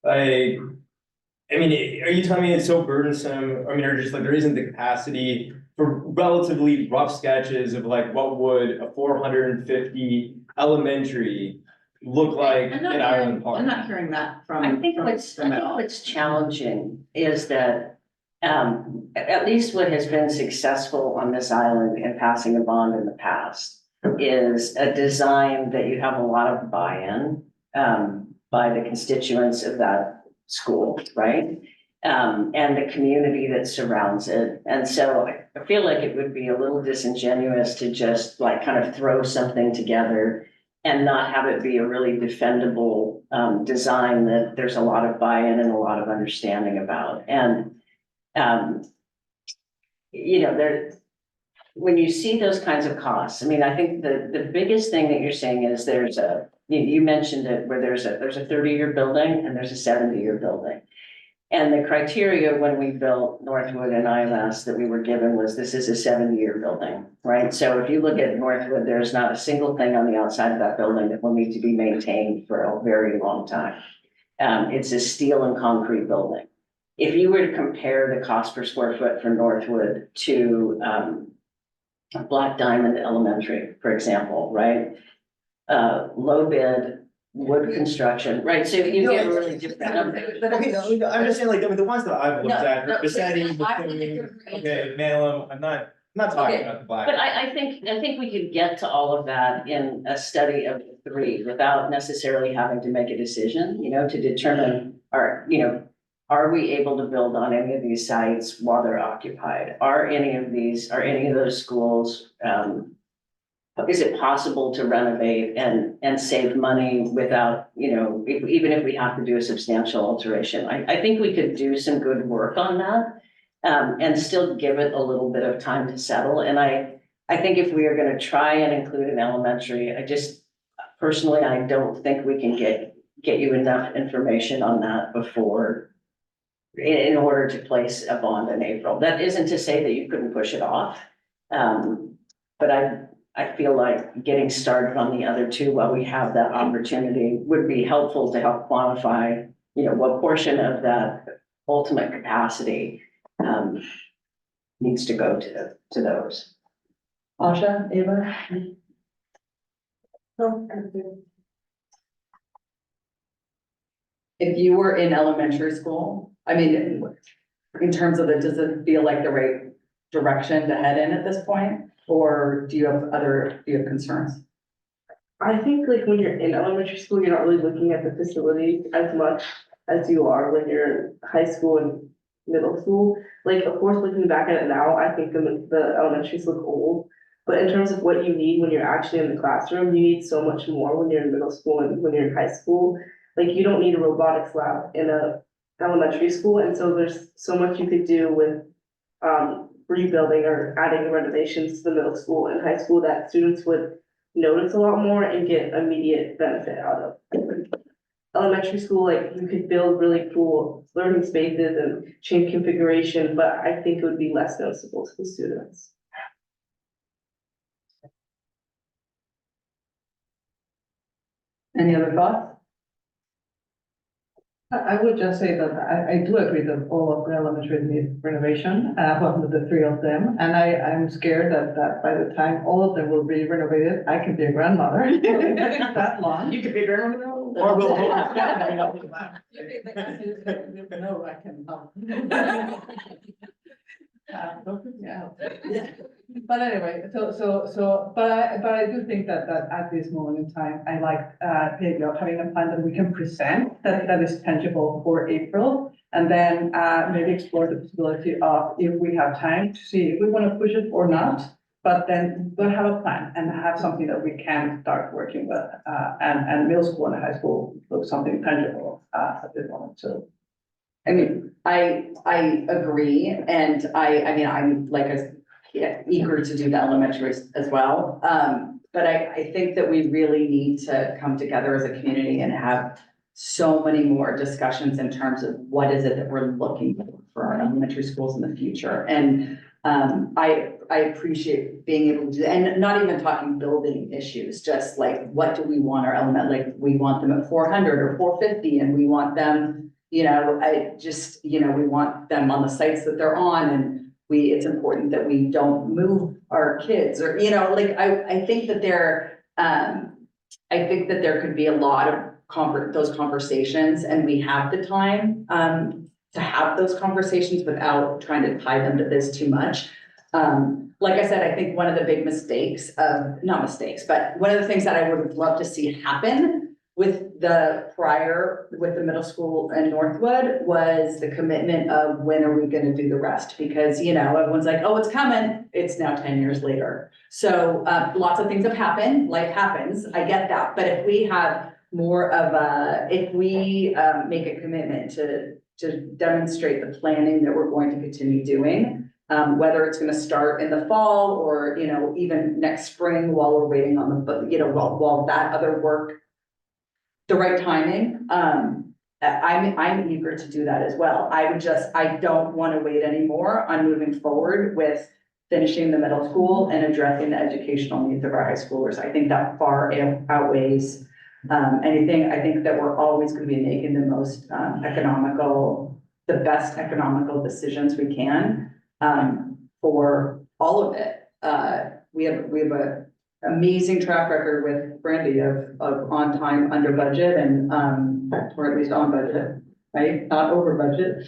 Are you telling me it's so burdensome? Or just there isn't the capacity for relatively rough sketches of like, what would a 450 elementary look like I'm in not Island hearing, Park? I'm not hearing that from. I think from them at all. what's challenging is that, at least what has been successful on this island in passing a bond in the past is a design that you have a lot of buy-in, by the constituents of that school, right? And the community that surrounds it. And so I feel like it would be a little disingenuous to just like kind of throw something together and not have it be a really defendable design that there's a lot of buy-in and a lot of understanding about. And when you see those kinds of costs, I mean, I think the biggest thing that you're saying is you mentioned it where there's a 30-year building and there's a 70-year building. And the criteria when we built Northwood and IMS that we were given was this is a 70-year building, right? So if you look at Northwood, there's not a single thing on the outside of that building that will need to be maintained for a very long time. It's a steel and concrete building. If you were to compare the cost per square foot for Northwood to Black Diamond Elementary, for example, right? Low bid, wood construction, right? So you get really different numbers. Okay, no, I'm just saying, like, I mean, the ones that I've looked at, No, Bassetti, I would Bethune, agree. okay, Malum, I'm not talking Okay, about the black. But I think we could get to all of that in a study of the three without necessarily having to make a decision, to determine are we able to build on any of these sites while they're occupied? Are any of those schools, is it possible to renovate and save money without, even if we have to do a substantial alteration? I think we could do some good work on that. And still give it a little bit of time to settle. And I think if we are gonna try and include an elementary, personally, I don't think we can get you enough information on that before in order to place a bond in April. That isn't to say that you couldn't push it off. But I feel like getting started on the other two while we have that opportunity would be helpful to help quantify, what portion of that ultimate capacity needs to go to those. Asha, Ava? If you were in elementary school, I mean, in terms of does it feel like the right direction to head in at this point? Or do you have concerns? I think like when you're in elementary school, you're not really looking at the facilities as much as you are when you're in high school and middle school. Like, of course, looking back at it now, I think the elementaries look old. But in terms of what you need when you're actually in the classroom, you need so much more when you're in middle school and when you're in high school. Like, you don't need a robotics lab in a elementary school. And so there's so much you could do with rebuilding or adding renovations to the middle school and high school that students would notice a lot more and get immediate benefit out of. Elementary school, like you could build really cool learning spaces and change configuration, but I think it would be less noticeable to the students. Any other thoughts? I would just say that I do agree that all of the elementary need renovation, of the three of them. And I'm scared that by the time all of them will be renovated, I can be a grandmother. That long. You could be very. Or we'll. No, I can help. Don't put me out. But anyway, but I do think that at this moment in time, I like the idea of having a plan that we can present that is tangible for April. And then maybe explore the possibility of, if we have time, to see if we want to push it or not. But then we'll have a plan and have something that we can start working with. And middle school and high school look something tangible at this moment. So. I mean, I agree, and I mean, I'm eager to do the elementary as well. But I think that we really need to come together as a community and have so many more discussions in terms of what is it that we're looking for our elementary schools in the future. And I appreciate being able to do, and not even talking building issues, just like, what do we want our we want them at 400 or 450, and we want them, we want them on the sites that they're on, and it's important that we don't move our kids or, you know, like, I think that I think that there could be a lot of those conversations, and we have the time, to have those conversations without trying to tie them to this too much. Like I said, I think one of the big mistakes not mistakes, but one of the things that I would love to see happen with the middle school in Northwood was the commitment of when are we gonna do the rest? Because, you know, everyone's like, oh, it's coming. It's now 10 years later. So, lots of things have happened, life happens, I get that. But if we have more of if we, make a commitment to demonstrate the planning that we're going to continue doing, whether it's gonna start in the fall or, you know, even next spring while we're waiting on while that other work, the right timing, I'm eager to do that as well. I don't want to wait anymore on moving forward with finishing the middle school and addressing the educational needs of our high schoolers. I think that far outweighs anything. I think that we're always going to be making the most the best economical decisions we can for all of it. We have a amazing track record with Brandy of on time, under budget, and or at least on budget, right? Not over budget.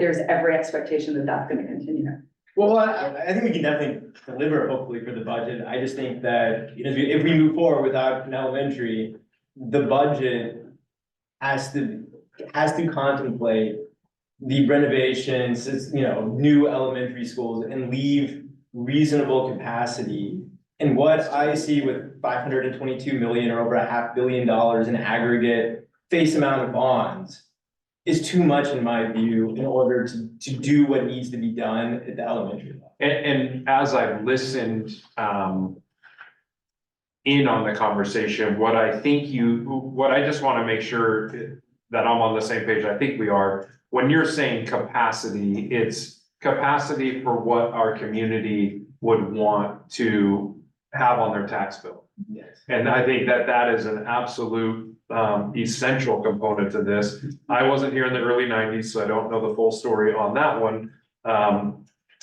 There's every expectation that that's going to continue. Well, I think we can definitely deliver hopefully for the budget. I just think that, you know, if we move forward without an elementary, the budget has to contemplate the renovations, you know, new elementary schools and leave reasonable capacity. And what I see with 522 million or over $500 million in aggregate face amount of bonds is too much in my view in order to do what needs to be done at the elementary level. And as I've listened in on the conversation, what I just want to make sure that I'm on the same page, I think we are. When you're saying capacity, it's capacity for what our community would want to have on their tax bill. Yes. And I think that is an absolute essential component to this. I wasn't here in the early 90s, so I don't know the full story on that one.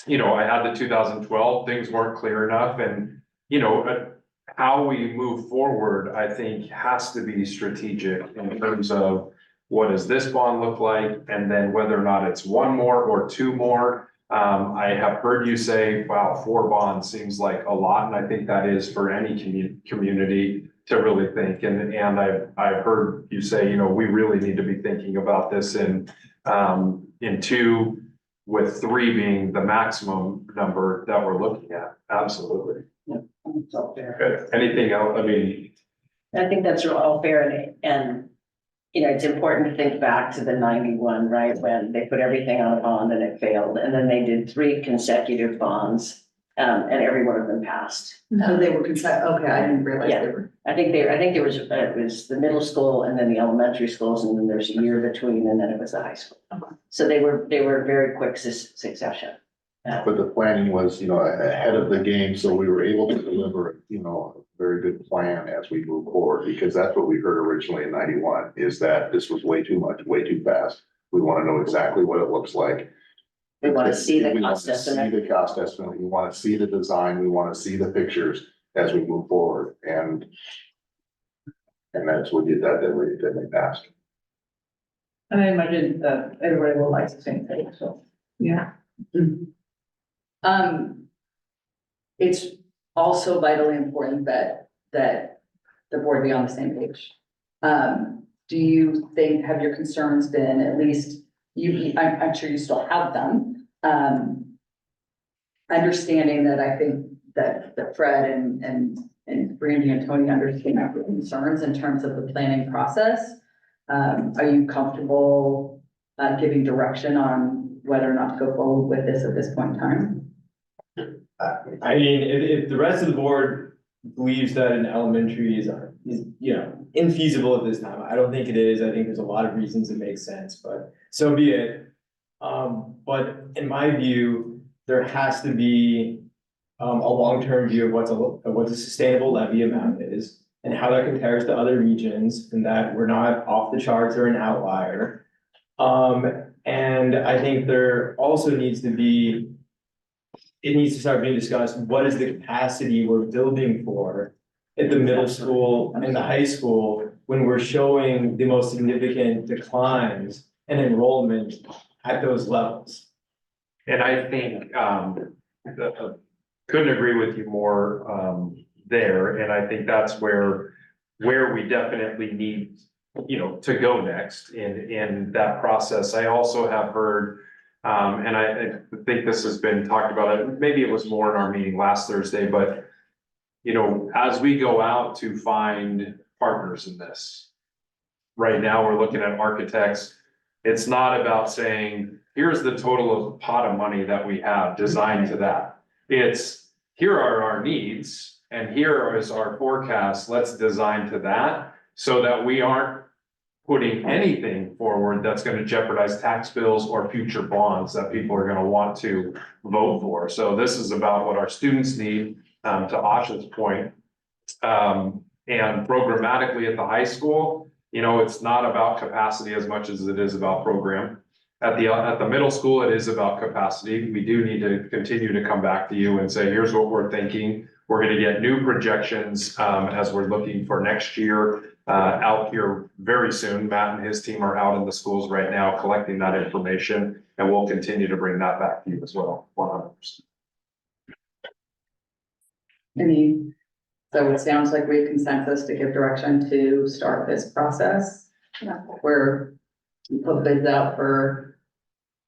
You know, I had the 2012, things weren't clear enough, and you know, how we move forward, I think has to be strategic in terms of what does this bond look like, and then whether or not it's one more or two more. I have heard you say, wow, 4 bonds seems like a lot, and I think that is for any community to really think. And I've heard you say, you know, we really need to be thinking about this in 2, with 3 being the maximum number that we're looking at. Absolutely. Good. Anything else? I mean, I think that's all fair, and you know, it's important to think back to the 91, right, when they put everything on a bond and it failed, and then they did 3 consecutive bonds, and every one of them passed. So they were okay, I didn't realize Yeah. they were. I think it was the middle school and then the elementary schools, and then there's a year between, and then it was the high school. Okay. So they were very quick succession. But the planning was, you know, ahead of the game, so we were able to deliver, you know, a very good plan as we move forward, because that's what we heard originally in 91, is that this was way too much, way too fast. We want to know exactly what it looks like. We want to see the We want cost to see estimate. the cost estimate, we want to see the design, we want to see the pictures as we move forward, and that's what we passed. And I imagine that everybody will like the same thing, so, yeah. It's also vitally important that the board be on the same page. Do you think, have your concerns been, at least, I'm sure you still have them, understanding that I think that Fred and Brandy and Tony understand our concerns in terms of the planning process. Are you comfortable giving direction on whether or not to go forward with this at this point in time? I mean, if the rest of the board believes that an elementary is, you know, infeasible at this time, I don't think it is. I think there's a lot of reasons it makes sense, but so be it. But in my view, there has to be a long-term view of what a sustainable levy amount is and how that compares to other regions, and that we're not off the charts or an outlier. And I think there also needs to be, it needs to start being discussed, what is the capacity we're building for at the middle school and the high school when we're showing the most significant declines in enrollment at those levels. And I think, couldn't agree with you more, there, and I think that's where we definitely need, to go next in that process. I also have heard, and I think this has been talked about, maybe it was more in our meeting last Thursday, but as we go out to find partners in this, right now, we're looking at architects. It's not about saying, here's the total of pot of money that we have designed to that. It's, here are our needs and here is our forecast. Let's design to that so that we aren't putting anything forward that's going to jeopardize tax bills or future bonds that people are going to want to vote for. So this is about what our students need, to Asha's point. And programmatically at the high school, it's not about capacity as much as it is about program. At the middle school, it is about capacity. We do need to continue to come back to you and say, here's what we're thinking. We're going to get new projections as we're looking for next year out here very soon. Matt and his team are out in the schools right now collecting that information, and we'll continue to bring that back to you as well, 100%. So it sounds like we have consensus to give direction to start this process. Where we put bids out for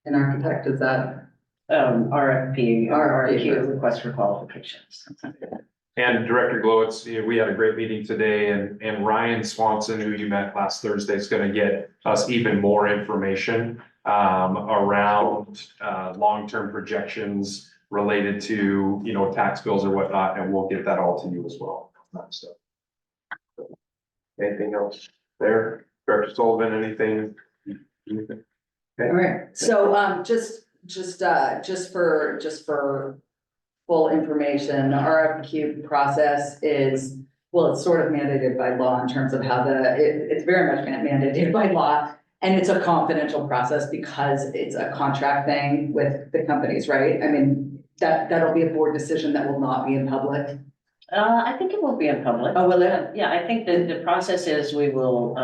an architect, is that? RFQ, request for qualifications. And Director Glowitz, we had a great meeting today, and Ryan Swanson, who you met last Thursday, is going to get us even more information around long-term projections related to, tax bills or whatnot, and we'll get that all to you as well. So, anything else there? Director Sullivan, anything? All right, so just for full information, the RFQ process is, well, it's sort of mandated by law in terms of how it's very much mandated by law. And it's a confidential process because it's a contract thing with the companies, right? I mean, that'll be a board decision that will not be in public. I think it will be in public. Oh, will it? Yeah, I think the process is we will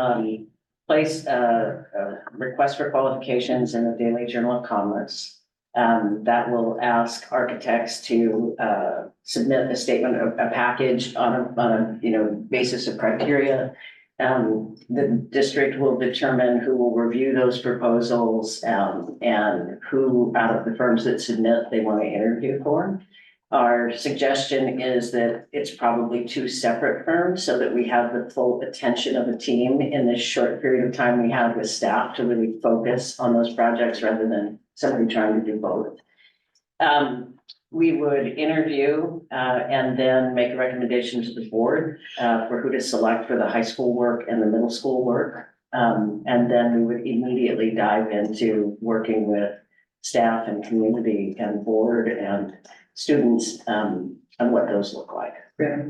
place a request for qualifications in the Daily Journal of Commerce. That will ask architects to submit a statement of a package on a basis of criteria. The district will determine who will review those proposals and who out of the firms that submit they want to interview for. Our suggestion is that it's probably two separate firms so that we have the full attention of a team in this short period of time we have with staff to really focus on those projects rather than somebody trying to do both. We would interview and then make a recommendation to the board for who to select for the high school work and the middle school work. And then we would immediately dive into working with staff and community and board and students on what those look like. Yeah.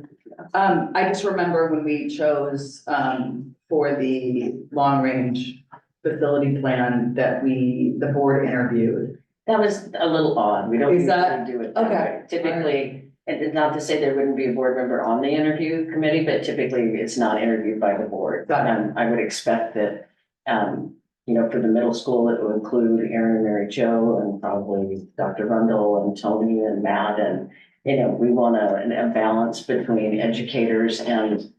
I just remember when we chose for the long range facility plan that the board interviewed. That was a little odd. We don't Is that- usually do it that way. okay. Typically, and it's not to say there wouldn't be a board member on the interview committee, but typically it's not interviewed by the board. Got it. And I would expect that, for the middle school, it will include Aaron and Mary Jo and probably Dr. Rundle and Tony and Matt. And, we want a balance between educators and.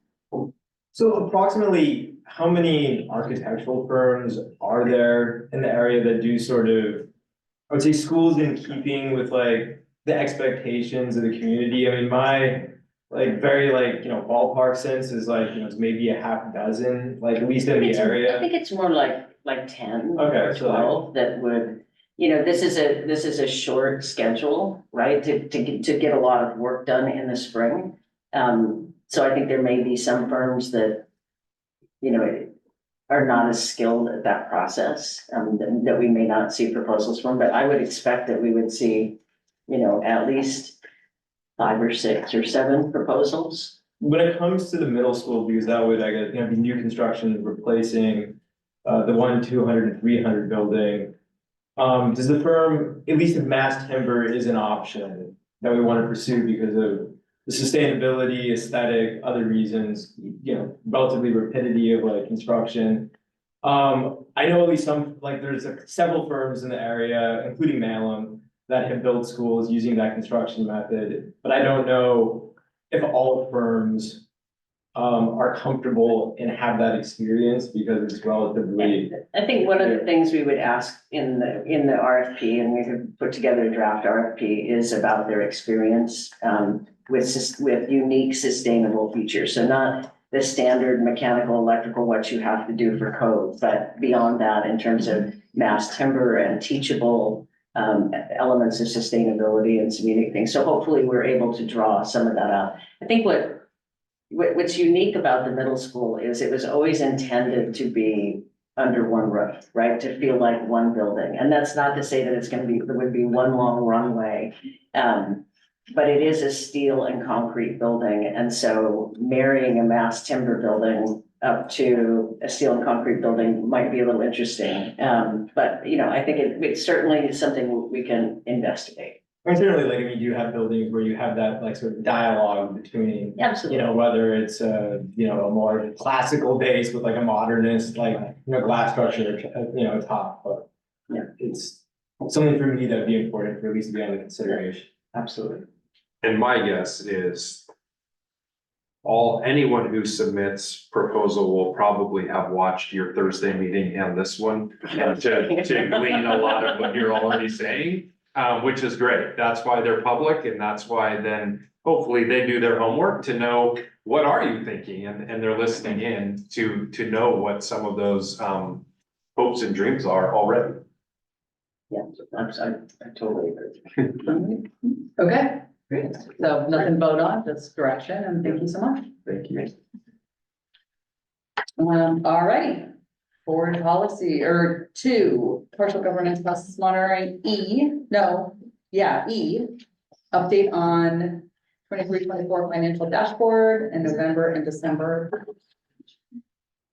So approximately how many architectural firms are there in the area that do sort of, I would say, schools in keeping with like the expectations of the community? I mean, my very ballpark sense is it's maybe a half dozen, at least in the I area. think it's more like 10 Okay, or so 12 that would, this is a short schedule, right? To get a lot of work done in the spring. So I think there may be some firms that, are not as skilled at that process, that we may not see proposals from, but I would expect that we would see, at least 5 or 6 or 7 proposals. When it comes to the middle school, because that would, I guess, be new construction replacing the 100, 200, and 300 building. Does the firm, at least if mass timber is an option that we want to pursue because of the sustainability, aesthetic, other reasons, relatively rapidity of like construction. I know at least there's several firms in the area, including Malum, that have built schools using that construction method, but I don't know if all firms are comfortable and have that experience because it's relatively. I think one of the things we would ask in the RFP, and we could put together a draft RFP, is about their experience with unique sustainable features. So not the standard mechanical, electrical, what you have to do for code, but beyond that, in terms of mass timber and teachable elements of sustainability and some unique things. So hopefully we're able to draw some of that out. I think what's unique about the middle school is it was always intended to be under one roof, right? To feel like one building. And that's not to say that there would be one long runway. But it is a steel and concrete building. And so marrying a mass timber building up to a steel and concrete building might be a little interesting. But I think it's certainly something we can investigate. And certainly, like, I mean, you have buildings where you have that like sort of dialogue between, Absolutely. whether it's a more classical base with like a modernist, glass structure, top, but Yeah. it's something for me that would be important for at least to be under consideration. Absolutely. And my guess is anyone who submits proposal will probably have watched your Thursday meeting and this one to glean a lot of what you're already saying, which is great. That's why they're public, and that's why then hopefully they do their homework to know what are you thinking, and they're listening in to know what some of those hopes and dreams are already. Yeah, I totally agree. Okay, great. So nothing to vote on, just direction, and thank you so much. Thank you. All righty. Board policy or 2, partial governance process monitoring, E. Update on 23-24 financial dashboard in November and December.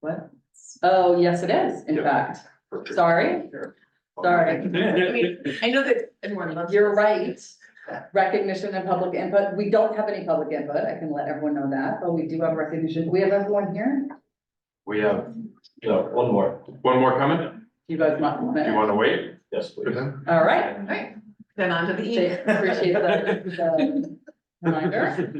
What? Oh, yes, it is, in fact. Sorry. Sorry. I know that everyone loves. You're right. Recognition and public input. We don't have any public input. I can let everyone know that, but we do have recognition. We have everyone here. We have one more. one more coming. You guys want Do you want to wait? Yes, for please. them? All right. Right, then on to the E. Appreciate the reminder.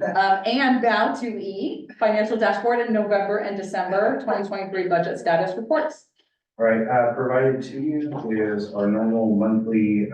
And now to E, financial dashboard in November and December 2023 budget status reports. All right, provided to you is our normal monthly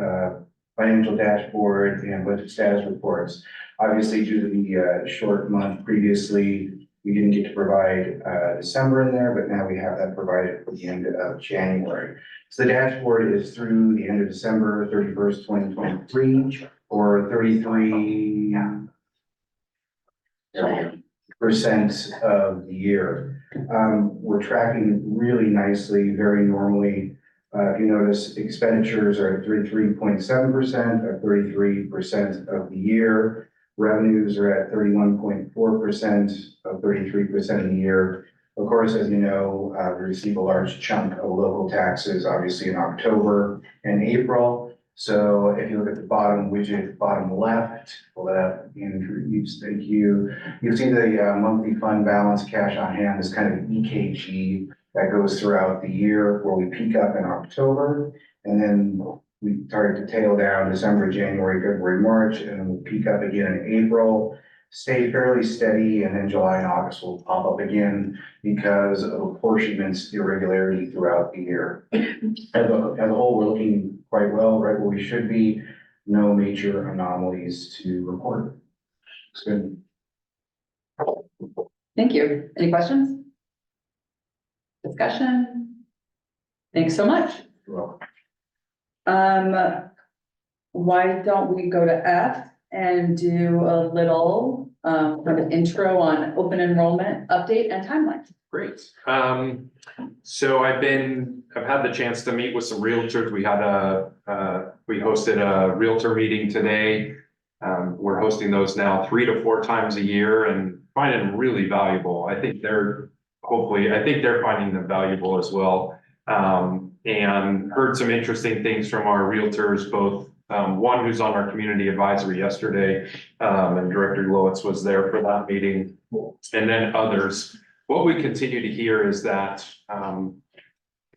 financial dashboard and budget status reports. Obviously, due to the short month previously, we didn't get to provide December in there, but now we have that provided for the end of January. So the dashboard is through the end of December 31st, 2023, or 33% of the year. We're tracking really nicely, very normally. If you notice, expenditures are at 33.7% of 33% of the year. Revenues are at 31.4% of 33% of the year. Of course, as you know, we receive a large chunk of local taxes, obviously in October and April. So if you look at the bottom widget, bottom left, Andrew, thank you. You'll see the monthly fund balance, cash on hand, this kind of EKG that goes throughout the year, where we peak up in October, and then we start to tail down December, January, February, March, and then we'll peak up again in April, stay fairly steady, and then July and August will pop up again because of apportionments irregularity throughout the year. As a whole, we're looking quite well, right where we should be. No major anomalies to report. It's good. Thank you. Any questions? Discussion? Thanks so much. You're welcome. Why don't we go to F and do a little kind of intro on open enrollment update and timeline? Great. So I've had the chance to meet with some realtors. We hosted a realtor meeting today. We're hosting those now 3 to 4 times a year and finding them really valuable. I think they're finding them valuable as well. And heard some interesting things from our realtors, both one who's on our community advisory yesterday, and Director Glowitz was there for that meeting, and then others. What we continue to hear is that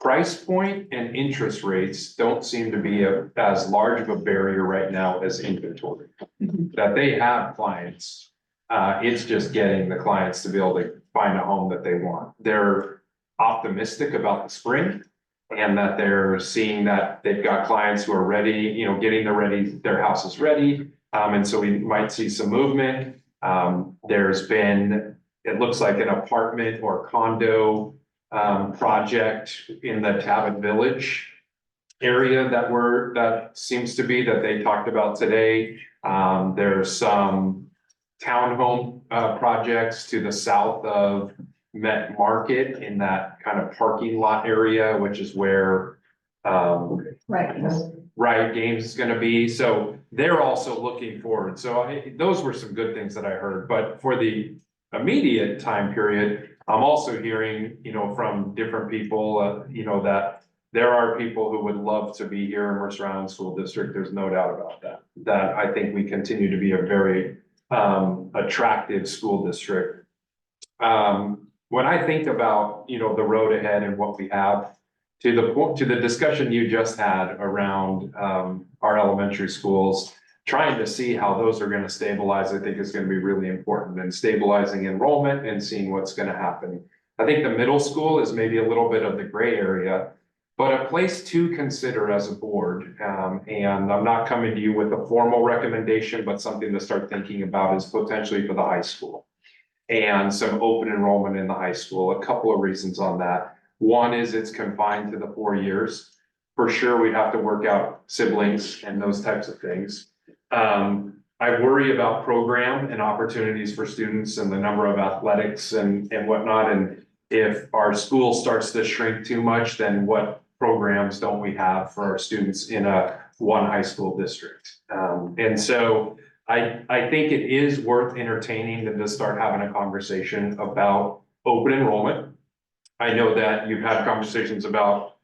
price point and interest rates don't seem to be as large of a barrier right now as inventory. That they have clients, it's just getting the clients to be able to find a home that they want. They're optimistic about the spring, and that they're seeing that they've got clients who are ready, you know, getting their houses ready. And so we might see some movement. There's been, it looks like an apartment or condo project in the Cabot Village area that seems to be that they talked about today. There's some townhome projects to the south of Met Market in that kind of parking lot area, which is where Riot Games is gonna be. So they're also looking forward. So those were some good things that I heard, but for the immediate time period, I'm also hearing, you know, from different people, you know, that there are people who would love to be here in Mercer Island School District. There's no doubt about that. That I think we continue to be a very attractive school district. When I think about, you know, the road ahead and what we have, to the discussion you just had around our elementary schools, trying to see how those are going to stabilize, I think is going to be really important, and stabilizing enrollment and seeing what's going to happen. I think the middle school is maybe a little bit of the gray area, but a place to consider as a board. And I'm not coming to you with a formal recommendation, but something to start thinking about is potentially for the high school and some open enrollment in the high school. A couple of reasons on that. One is it's confined to the 4 years. For sure, we'd have to work out siblings and those types of things. I worry about program and opportunities for students and the number of athletics and whatnot. And if our school starts to shrink too much, then what programs don't we have for our students in a one high school district? And so I think it is worth entertaining to start having a conversation about open enrollment. I know that you've had conversations about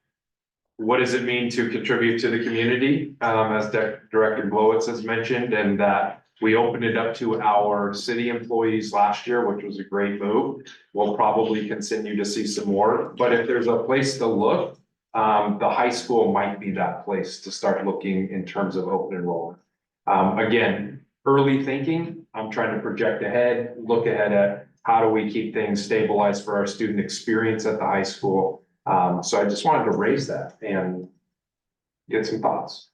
what does it mean to contribute to the community, as Director Glowitz has mentioned, and that we opened it up to our city employees last year, which was a great move. We'll probably continue to see some more, but if there's a place to look, the high school might be that place to start looking in terms of open enrollment. Again, early thinking, I'm trying to project ahead, look ahead at how do we keep things stabilized for our student experience at the high school. So I just wanted to raise that and get some thoughts.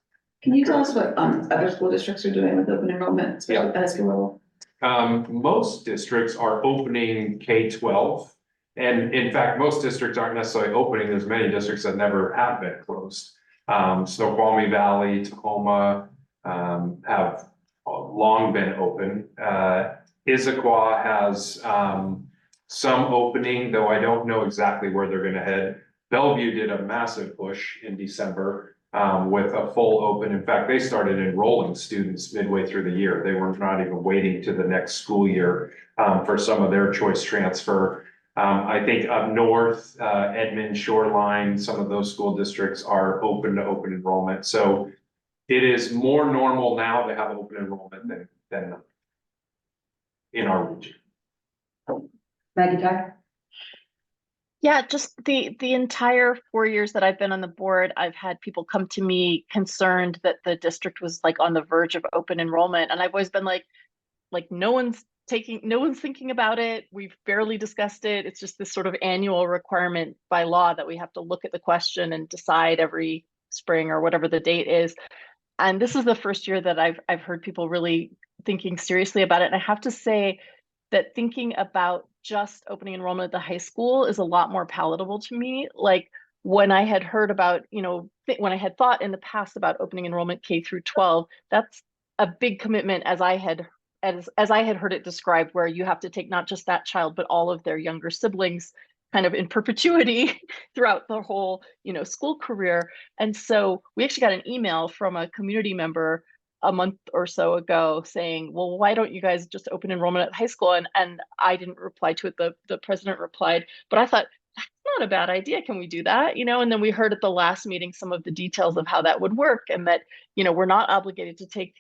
Can you tell us what other school districts are doing with open enrollment, especially at the high school level? Most districts are opening K-12. And in fact, most districts aren't necessarily opening. There's many districts that never have been closed. Snoqualmie Valley, Tacoma have long been open. Issaquah has some opening, though I don't know exactly where they're gonna head. Bellevue did a massive push in December with a full open. In fact, they started enrolling students midway through the year. They were not even waiting to the next school year for some of their choice transfer. I think up north, Edmond, Shoreline, some of those school districts are open to open enrollment. So it is more normal now to have open enrollment than in our region. Maggie Jack? Yeah, just the entire 4 years that I've been on the board, I've had people come to me concerned that the district was like on the verge of open enrollment. And I've always been like no one's thinking about it. We've barely discussed it. It's just this sort of annual requirement by law that we have to look at the question and decide every spring or whatever the date is. And this is the first year that I've heard people really thinking seriously about it. And I have to say that thinking about just opening enrollment at the high school is a lot more palatable to me. Like when I had heard about, you know, when I had thought in the past about opening enrollment K through 12, that's a big commitment as I had heard it described, where you have to take not just that child, but all of their younger siblings kind of in perpetuity throughout the whole, you know, school career. And so we actually got an email from a community member a month or so ago saying, well, why don't you guys just open enrollment at high school? And I didn't reply to it. The president replied, but I thought, that's not a bad idea. Can we do that? And then we heard at the last meeting some of the details of how that would work, and that, we're not obligated to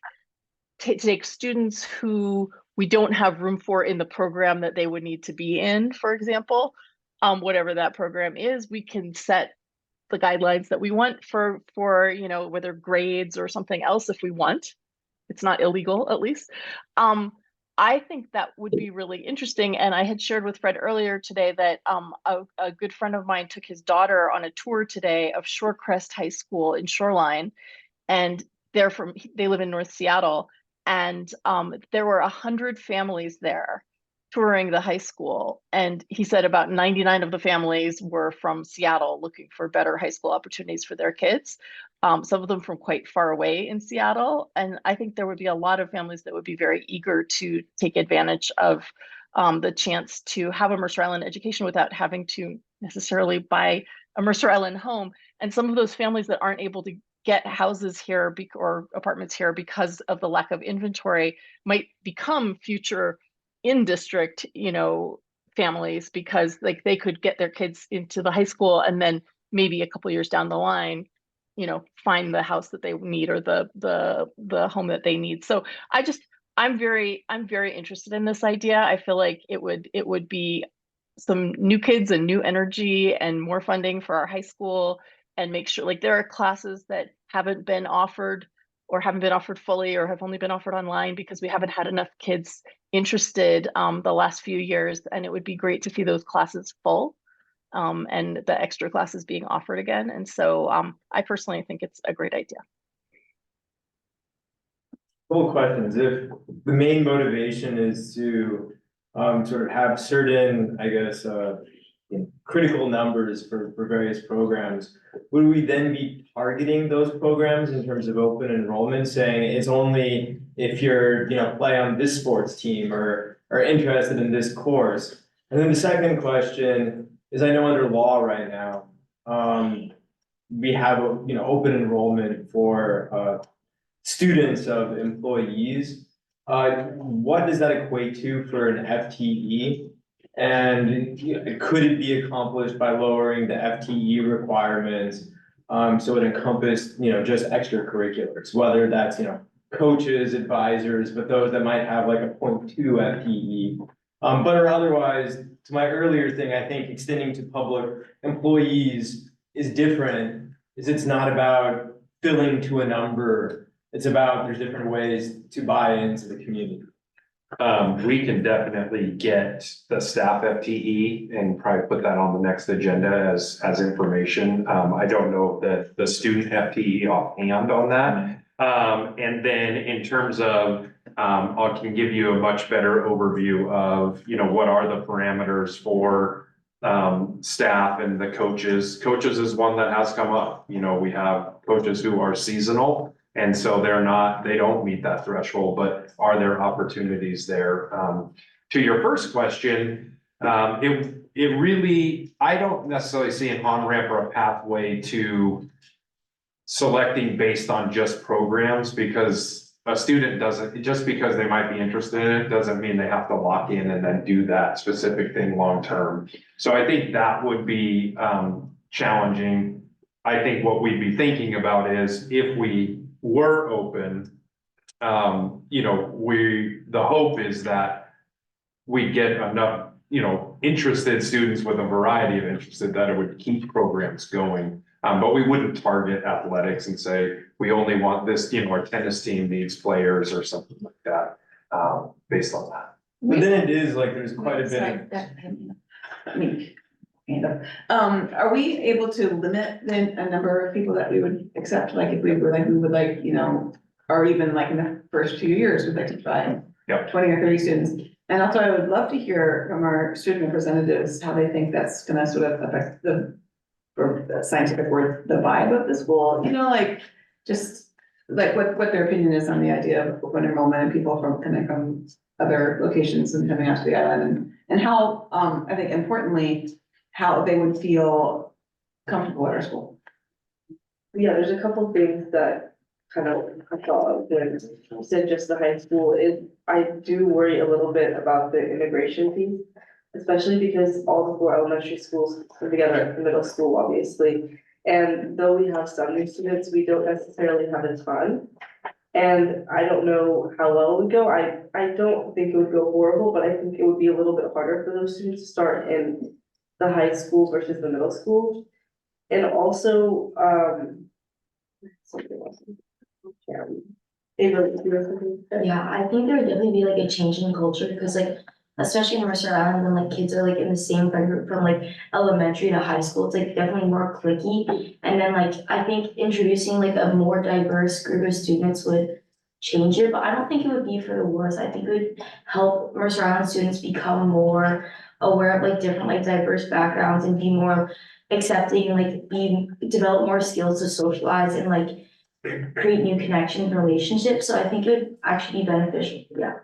take students who we don't have room for in the program that they would need to be in, for example. Whatever that program is, we can set the guidelines that we want for whether grades or something else if we want. It's not illegal, at least. I think that would be really interesting. And I had shared with Fred earlier today that a good friend of mine took his daughter on a tour today of Shorecrest High School in Shoreline. And they live in North Seattle. And there were 100 families there touring the high school. And he said about 99 of the families were from Seattle looking for better high school opportunities for their kids. Some of them from quite far away in Seattle. And I think there would be a lot of families that would be very eager to take advantage of the chance to have a Mercer Island education without having to necessarily buy a Mercer Island home. And some of those families that aren't able to get houses here or apartments here because of the lack of inventory might become future in-district, families, because like they could get their kids into the high school and then maybe a couple years down the line, find the house that they need or the home that they need. So I'm very interested in this idea. I feel like it would be some new kids and new energy and more funding for our high school, and make sure, like, there are classes that haven't been offered fully or have only been offered online because we haven't had enough kids interested the last few years. And it would be great to see those classes full and the extra classes being offered again. And so I personally think it's a great idea. Couple questions. If the main motivation is to sort of have certain, I guess, critical numbers for various programs, would we then be targeting those programs in terms of open enrollment, saying it's only if you're, play on this sports team or are interested in this course? And then the second question is, I know under law right now, we have, open enrollment for students of employees. What does that equate to for an FTE? And could it be accomplished by lowering the FTE requirements? So it encompassed, just extracurriculars, whether that's, coaches, advisors, but those that might have like a 0.2 FTE. But or otherwise, to my earlier thing, I think extending to public employees is different. It's not about filling to a number. It's about there's different ways to buy into the community. We can definitely get the staff FTE and probably put that on the next agenda as information. I don't know that the student FTE offhand on that. And then in terms of, I can give you a much better overview of, what are the parameters for staff and the coaches. Coaches is one that has come up. We have coaches who are seasonal. And so they don't meet that threshold, but are there opportunities there? To your first question, it really, I don't necessarily see an on-ramp or a pathway to selecting based on just programs, because a student doesn't, just because they might be interested in it, doesn't mean they have to lock in and then do that specific thing long-term. So I think that would be challenging. I think what we'd be thinking about is if we were open, the hope is that we get enough, interested students with a variety of interested that it would keep programs going. But we wouldn't target athletics and say, we only want this, our tennis team needs players or something like that, based on that. But then it is like, there's quite a bit of. Are we able to limit a number of people that we would accept? Like if we would like, or even like in the first 2 years, we'd like to try 20 or 30 students. And also I would love to hear from our student representatives how they think that's gonna sort of affect for the scientific word, the vibe of the school, just like what their opinion is on the idea of open enrollment and people coming from other locations and coming out to the island, and how, I think importantly, how they would feel comfortable at our school. Yeah, there's a couple things that kind of I thought of when you said just the high school. I do worry a little bit about the integration piece. especially because all the 4 elementary schools are together at the middle school, obviously. And though we have some new students, we don't necessarily have a ton. And I don't know how well it would go. I don't think it would go horrible, but I think it would be a little bit harder for those students to start in the high school versus the middle school. And also, something else. Yeah. Ava, you have something to say? Yeah, I think there would definitely be like a change in culture because like, especially in Mercer Island, when like kids are like in the same friend group from like elementary to high school, it's like definitely more cliquey. And then like, I think introducing like a more diverse group of students would change it, but I don't think it would be for the worse. I think it would help Mercer Island students become more aware of like different like diverse backgrounds and be more accepting and like develop more skills to socialize and like create new connections and relationships. So I think it would actually be beneficial. Yeah.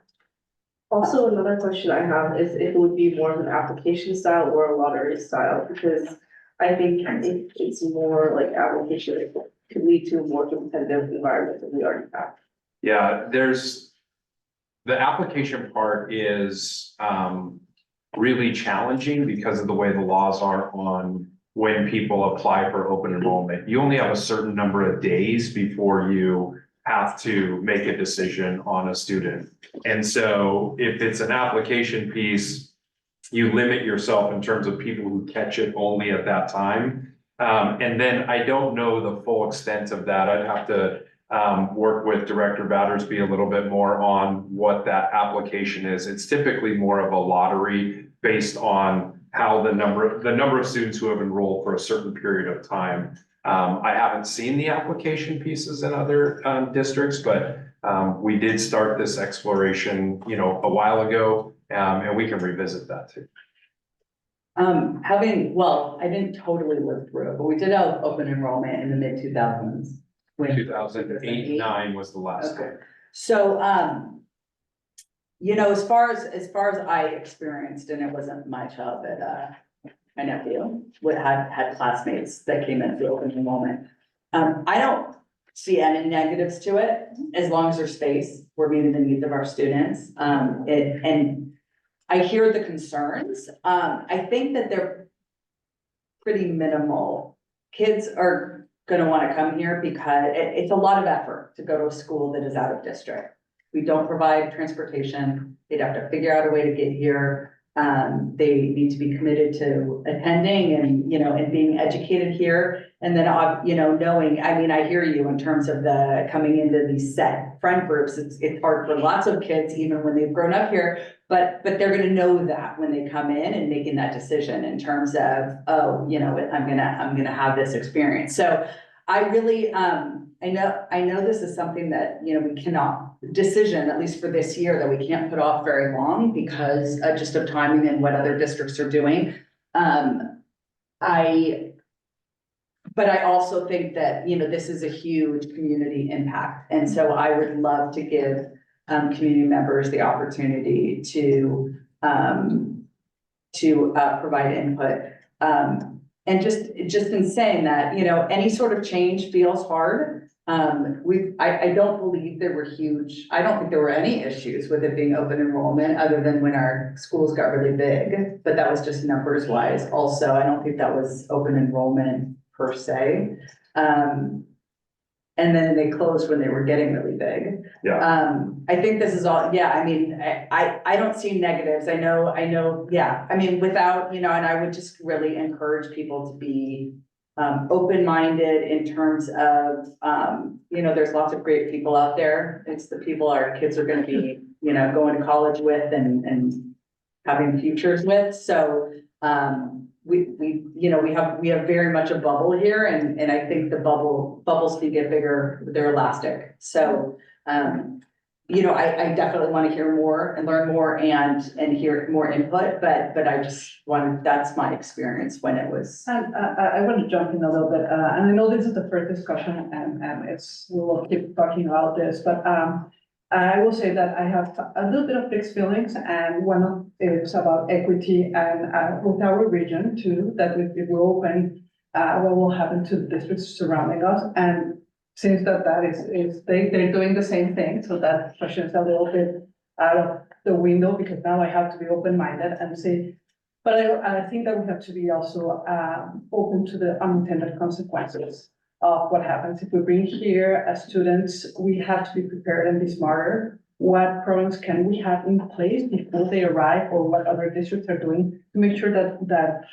Also, another question I have is if it would be more of an application style or a lottery style, because I think if it's more like application, it could lead to a more competitive environment than we already have. Yeah, the application part is really challenging because of the way the laws are on when people apply for open enrollment. You only have a certain number of days before you have to make a decision on a student. And so if it's an application piece, you limit yourself in terms of people who catch it only at that time. And then I don't know the full extent of that. I'd have to work with Director Battersby a little bit more on what that application is. It's typically more of a lottery based on how the number of students who have enrolled for a certain period of time. I haven't seen the application pieces in other districts, but we did start this exploration, a while ago, and we can revisit that too. I didn't totally live through it, but we did have open enrollment in the mid-2000s. 2008-9 was the last Okay. one. So, as far as I experienced, and it wasn't my child, but my nephew had classmates that came in for open enrollment. I don't see any negatives to it, as long as there's space, we're meeting the needs of our students. And I hear the concerns. I think that they're pretty minimal. Kids are gonna wanna come here because it's a lot of effort to go to a school that is out of district. We don't provide transportation. They'd have to figure out a way to get here. They need to be committed to attending and being educated here. And then, knowing, I hear you in terms of the coming into these set friend groups. It's hard for lots of kids, even when they've grown up here, but they're gonna know that when they come in and making that decision in terms of, I'm gonna have this experience. So I really, I know this is something that, we cannot decision, at least for this year, that we can't put off very long because just of timing and what other districts are doing. But I also think that, this is a huge community impact. And so I would love to give community members the opportunity to provide input. And just in saying that, any sort of change feels hard. I don't believe there were I don't think there were any issues with it being open enrollment other than when our schools got really big, but that was just numbers wise. Also, I don't think that was open enrollment per se. And then they closed when they were getting really big. Yeah. I think this is all, I don't see negatives. I know, without, and I would just really encourage people to be open-minded in terms of, there's lots of great people out there. It's the people our kids are gonna be, going to college with and having futures with. So, we have very much a bubble here, and I think the bubbles can get bigger, they're elastic. So, I definitely want to hear more and learn more and hear more input, but I just that's my experience when it was. I want to jump in a little bit, and I know this is the first discussion and we will keep talking about this, but I will say that I have a little bit of mixed feelings, and one of it is about equity and with our region too, that if we open, what will happen to the districts surrounding us. And since that is they're doing the same thing, so that question is a little bit out of the window, because now I have to be open-minded and say, But I think that we have to be also open to the unintended consequences of what happens if we bring here as students. We have to be prepared and be smarter. What programs can we have in place before they arrive, or what other districts are doing to make sure that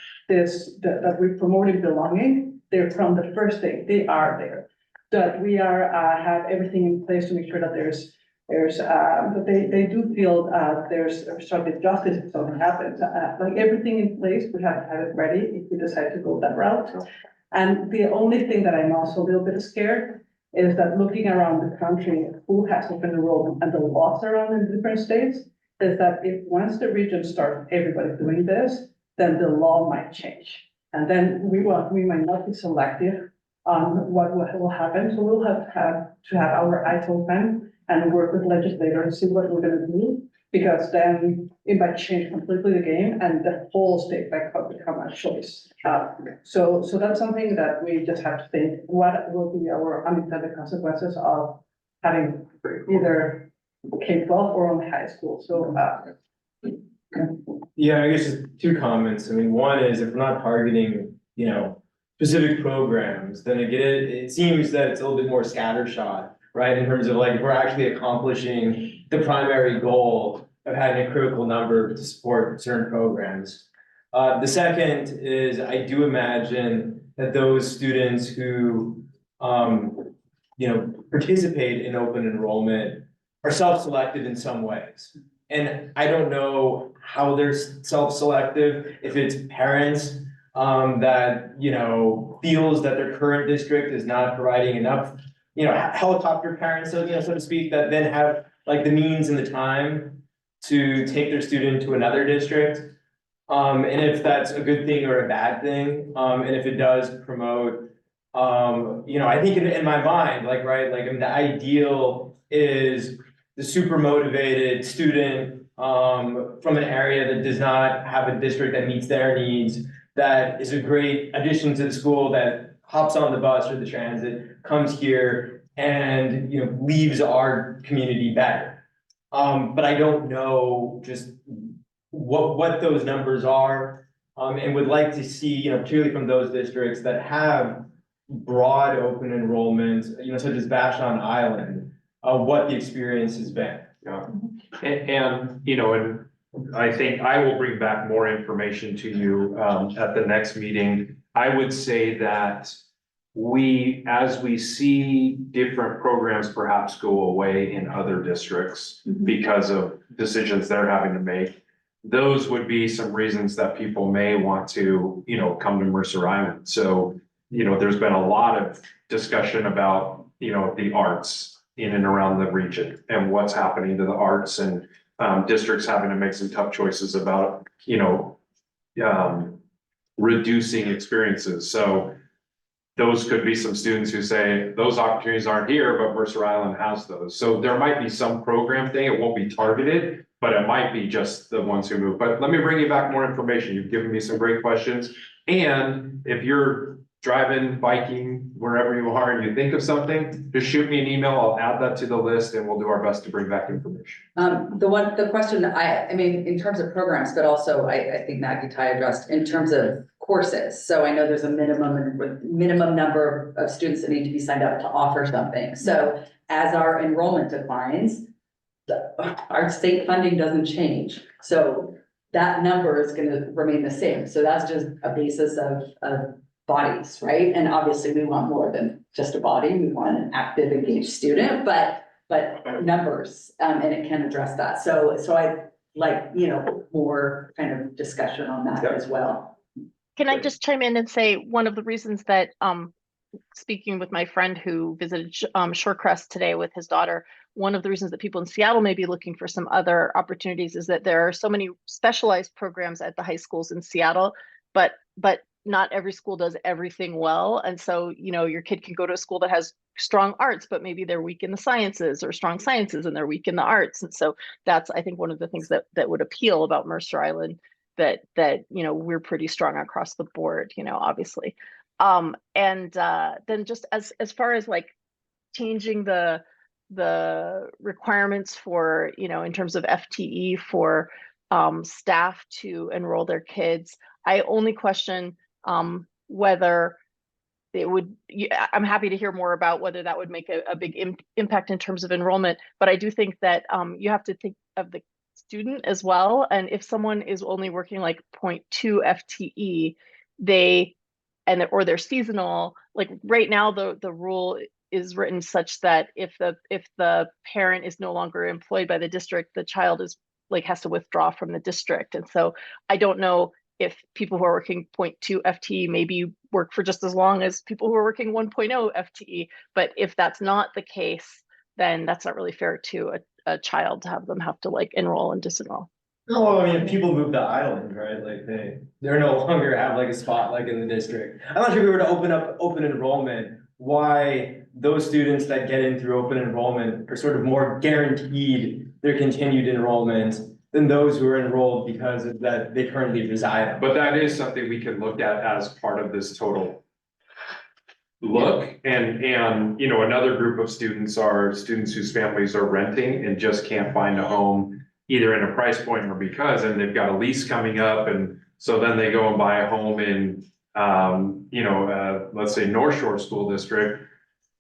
we're promoting belonging. They're from the first day, they are there. That we have everything in place to make sure that that they do feel there's restorative justice if something happens. Like everything in place, we have to have it ready if we decide to go that route. And the only thing that I'm also a little bit scared is that looking around the country, who has open enrollment and the laws around in different states, is that if once the region starts everybody doing this, then the law might change. And then we might not be selective on what will happen. So we'll have to have our eyes open and work with legislators and see what we're gonna do. Because then it might change completely the game and the whole state might become a choice. So that's something that we just have to think, what will be our unintended consequences of having either K-12 or only high school, so. Yeah, I guess just two comments. I mean, one is if we're not targeting, specific programs, then it seems that it's a little bit more scattershot, right? In terms of like, if we're actually accomplishing the primary goal of having a critical number to support certain programs. The second is I do imagine that those students who, participate in open enrollment are self-selected in some ways. And I don't know how they're self-selective, if it's parents that, feels that their current district is not providing enough, helicopter parents, so to speak, that then have like the means and the time to take their student to another district. And if that's a good thing or a bad thing, and if it does promote, I think in my mind, the ideal is the super motivated student from an area that does not have a district that meets their needs, that is a great addition to the school, that hops on the bus or the transit, comes here and, leaves our community better. But I don't know just what those numbers are, and would like to see, particularly from those districts that have broad open enrollment, such as Vashon Island, what the experience has been. Yeah, and I think I will bring back more information to you at the next meeting. I would say that as we see different programs perhaps go away in other districts because of decisions they're having to make, those would be some reasons that people may want to, come to Mercer Island. So, there's been a lot of discussion about, the arts in and around the region and what's happening to the arts, and districts having to make some tough choices about, reducing experiences. So those could be some students who say those opportunities aren't here, but Mercer Island has those. So there might be some program thing. It won't be targeted, but it might be just the ones who move. But let me bring you back more information. You've given me some great questions. And if you're driving, biking, wherever you are, and you think of something, just shoot me an email. I'll add that to the list and we'll do our best to bring back information. The question, I mean, in terms of programs, but also I think Maggie Ty addressed in terms of courses. So I know there's a minimum number of students that need to be signed up to offer something. So as our enrollment declines, our state funding doesn't change. So that number is going to remain the same. So that's just a basis of bodies, right? And obviously we want more than just a body. We want an active, engaged student, but numbers, and it can address that. So I like, more kind of discussion on that as well. Can I just chime in and say one of the reasons that, speaking with my friend who visited Shorecrest today with his daughter, one of the reasons that people in Seattle may be looking for some other opportunities is that there are so many specialized programs at the high schools in Seattle, but not every school does everything well. And so, your kid can go to a school that has strong arts, but maybe they're weak in the sciences, or strong sciences and they're weak in the arts. And so that's, I think, one of the things that would appeal about Mercer Island, that we're pretty strong across the board, obviously. Then just as far as like changing the requirements for, in terms of FTE for staff to enroll their kids. I only question whether it would, I'm happy to hear more about whether that would make a big impact in terms of enrollment, but I do think that you have to think of the student as well. And if someone is only working like 0.2 FTE, or they're seasonal, like right now, the rule is written such that if the parent is no longer employed by the district, the child is has to withdraw from the district. And so I don't know if people who are working 0.2 FTE maybe work for just as long as people who are working 1.0 FTE. But if that's not the case, then that's not really fair to a child to have them have to enroll and disenroll. No, I mean, if people move to Island, right, like they're no longer have like a spot like in the district. I'm not sure if we were to open up open enrollment, why those students that get in through open enrollment are sort of more guaranteed their continued enrollment than those who are enrolled because of that they currently reside. But that is something we can look at as part of this total look. And another group of students are students whose families are renting and just can't find a home either in a price point or because, and they've got a lease coming up. And so then they go and buy a home in, let's say North Shore School District.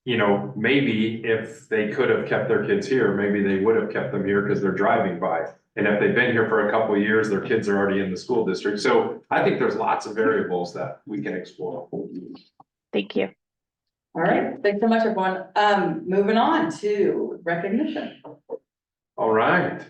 Maybe if they could have kept their kids here, maybe they would have kept them here because they're driving by. And if they've been here for a couple of years, their kids are already in the school district. So I think there's lots of variables that we can explore. Thank you. All right, thanks so much, everyone. Moving on to recognition. All right.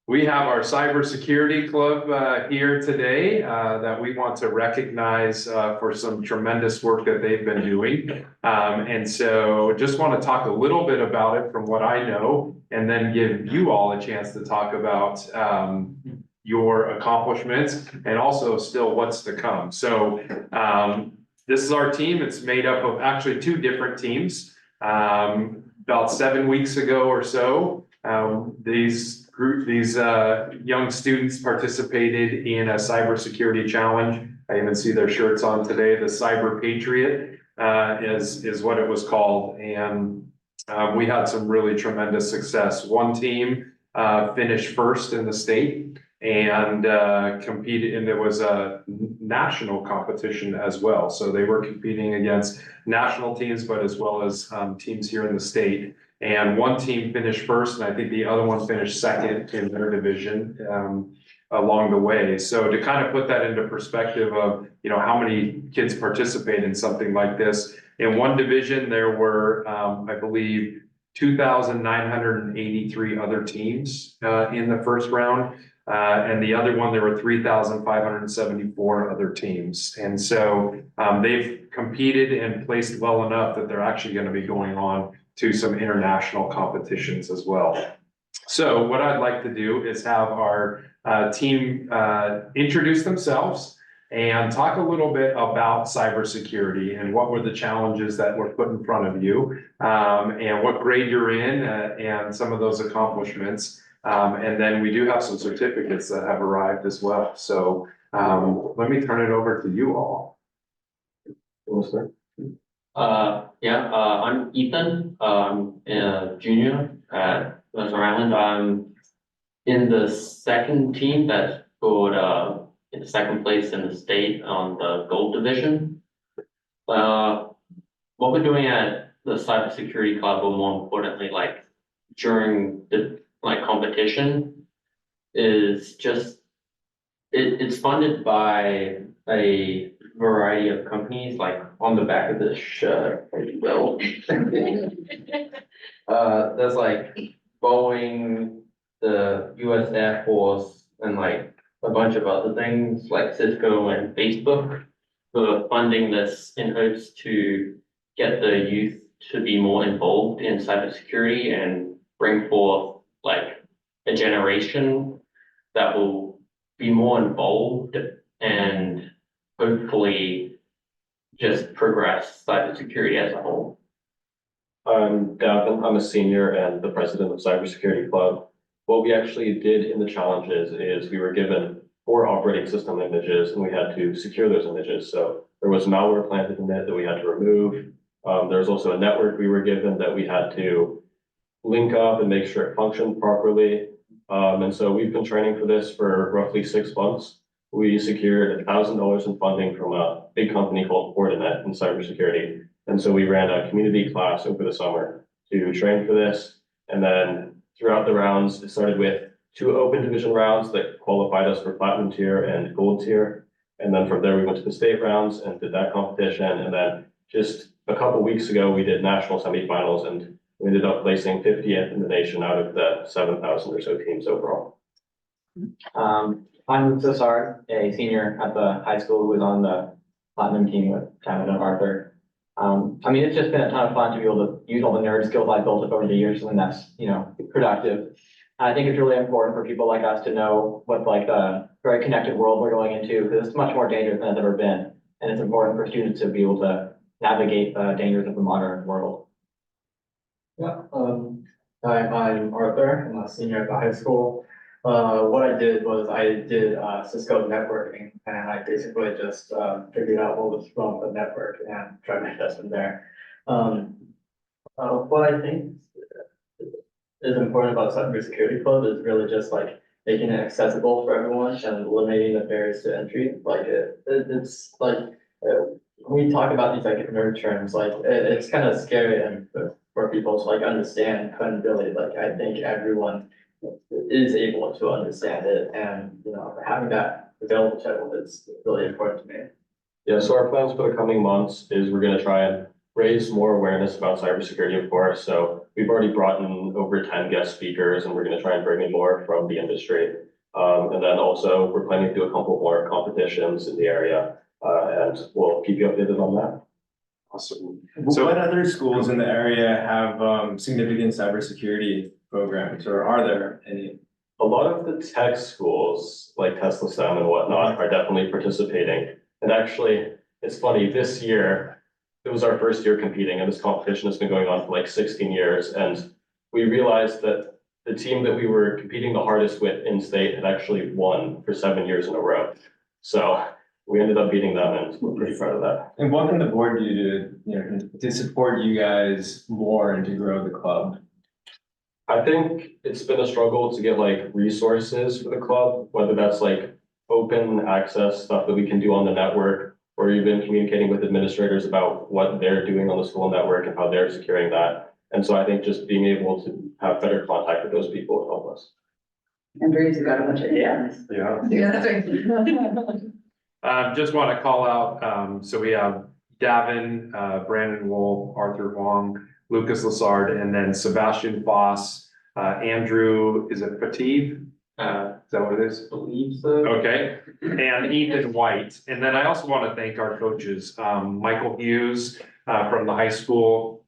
We have our cybersecurity club here today that we want to recognize for some tremendous work that they've been doing. And so just want to talk a little bit about it from what I know, and then give you all a chance to talk about your accomplishments and also still what's to come. So this is our team. It's made up of actually two different teams. About 7 weeks ago or so, these young students participated in a cybersecurity challenge. I even see their shirts on today. The Cyber Patriot is what it was called. And we had some really tremendous success. One team finished first in the state and competed, and there was a national competition as well. So they were competing against national teams, but as well as teams here in the state. And one team finished first, and I think the other one finished second in their division along the way. So to kind of put that into perspective of, how many kids participate in something like this. In one division, there were, I believe, 2,983 other teams in the first round. And the other one, there were 3,574 other teams. And so they've competed and placed well enough that they're actually going to be going on to some international competitions as well. So what I'd like to do is have our team introduce themselves and talk a little bit about cybersecurity and what were the challenges that were put in front of you, and what grade you're in, and some of those accomplishments. And then we do have some certificates that have arrived as well. So let me turn it over to you all. I'm Ethan. I'm a junior at Western Island. I'm in the second team that scored in the second place in the state on the gold division. What we're doing at the cybersecurity club, or more importantly, during the competition, is just it's funded by a variety of companies, on the back of this shirt, as you will. There's Boeing, the US Air Force, and a bunch of other things like Cisco and Facebook who are funding this in hopes to get the youth to be more involved in cybersecurity and bring forth a generation that will be more involved and hopefully just progress cybersecurity as a whole. I'm Gavin. I'm a senior and the president of Cybersecurity Club. What we actually did in the challenges is we were given 4 operating system images and we had to secure those images. So there was malware planted in it that we had to remove. There was also a network we were given that we had to link up and make sure it functioned properly. And so we've been training for this for roughly 6 months. We secured $1,000 in funding from a big company called Fortinet in cybersecurity. And so we ran a community class over the summer to train for this. And then throughout the rounds, it started with 2 open division rounds that qualified us for platinum tier and gold tier. And then from there, we went to the state rounds and did that competition. And then just a couple weeks ago, we did national semifinals and we ended up placing 50th in the nation out of the 7,000 or so teams overall. I'm Cesar, a senior at the high school who was on the platinum team with Kevin and Arthur. I mean, it's just been a ton of fun to be able to use all the nerd skills I've built up over the years, and that's, you know, productive. I think it's really important for people like us to know what like the very connected world we're going into, because it's much more dangerous than it's ever been. And it's important for students to be able to navigate the dangers of the modern world. Yeah, hi, I'm Arthur. I'm a senior at the high school. What I did was I did Cisco networking, and I basically just figured out what was wrong with the network and tried my best from there. What I think is important about cybersecurity club is really just like making it accessible for everyone and eliminating the barriers to entry. Like it's like when we talk about these like nerd terms, like it's kind of scary and for people to like understand, but really like I think everyone is able to understand it, and you know, having that available to everyone is really important to me. Yeah, so our plans for the coming months is we're gonna try and raise more awareness about cybersecurity, of course. So we've already brought in over 10 guest speakers and we're gonna try and bring in more from the industry. And then also we're planning to do a couple more competitions in the area, and we'll keep you updated on that. Awesome. So what other schools in the area have significant cybersecurity programs, or are there any? A lot of the tech schools like Tesla STEM and whatnot are definitely participating. And actually, it's funny, this year, it was our first year competing and this competition has been going on for like 16 years. And we realized that the team that we were competing the hardest with in state had actually won for 7 years in a row. So we ended up beating them and we're pretty proud of that. And what can the board do to, you know, to support you guys more and to grow the club? I think it's been a struggle to get like resources for the club, whether that's like open access stuff that we can do on the network, or even communicating with administrators about what they're doing on the school network and how they're securing that. And so I think just being able to have better contact with those people will help us. Andrews, you got a bunch of hands. Yeah. Yeah, that's right. Just want to call out, so we have Davin, Brandon Wolf, Arthur Wong, Lucas Lassard, and then Sebastian Foss, Andrew, is it Pativ? Is that what it is? Believe so. Okay, and Ethan White. And then I also want to thank our coaches, Michael Hughes, from the high school,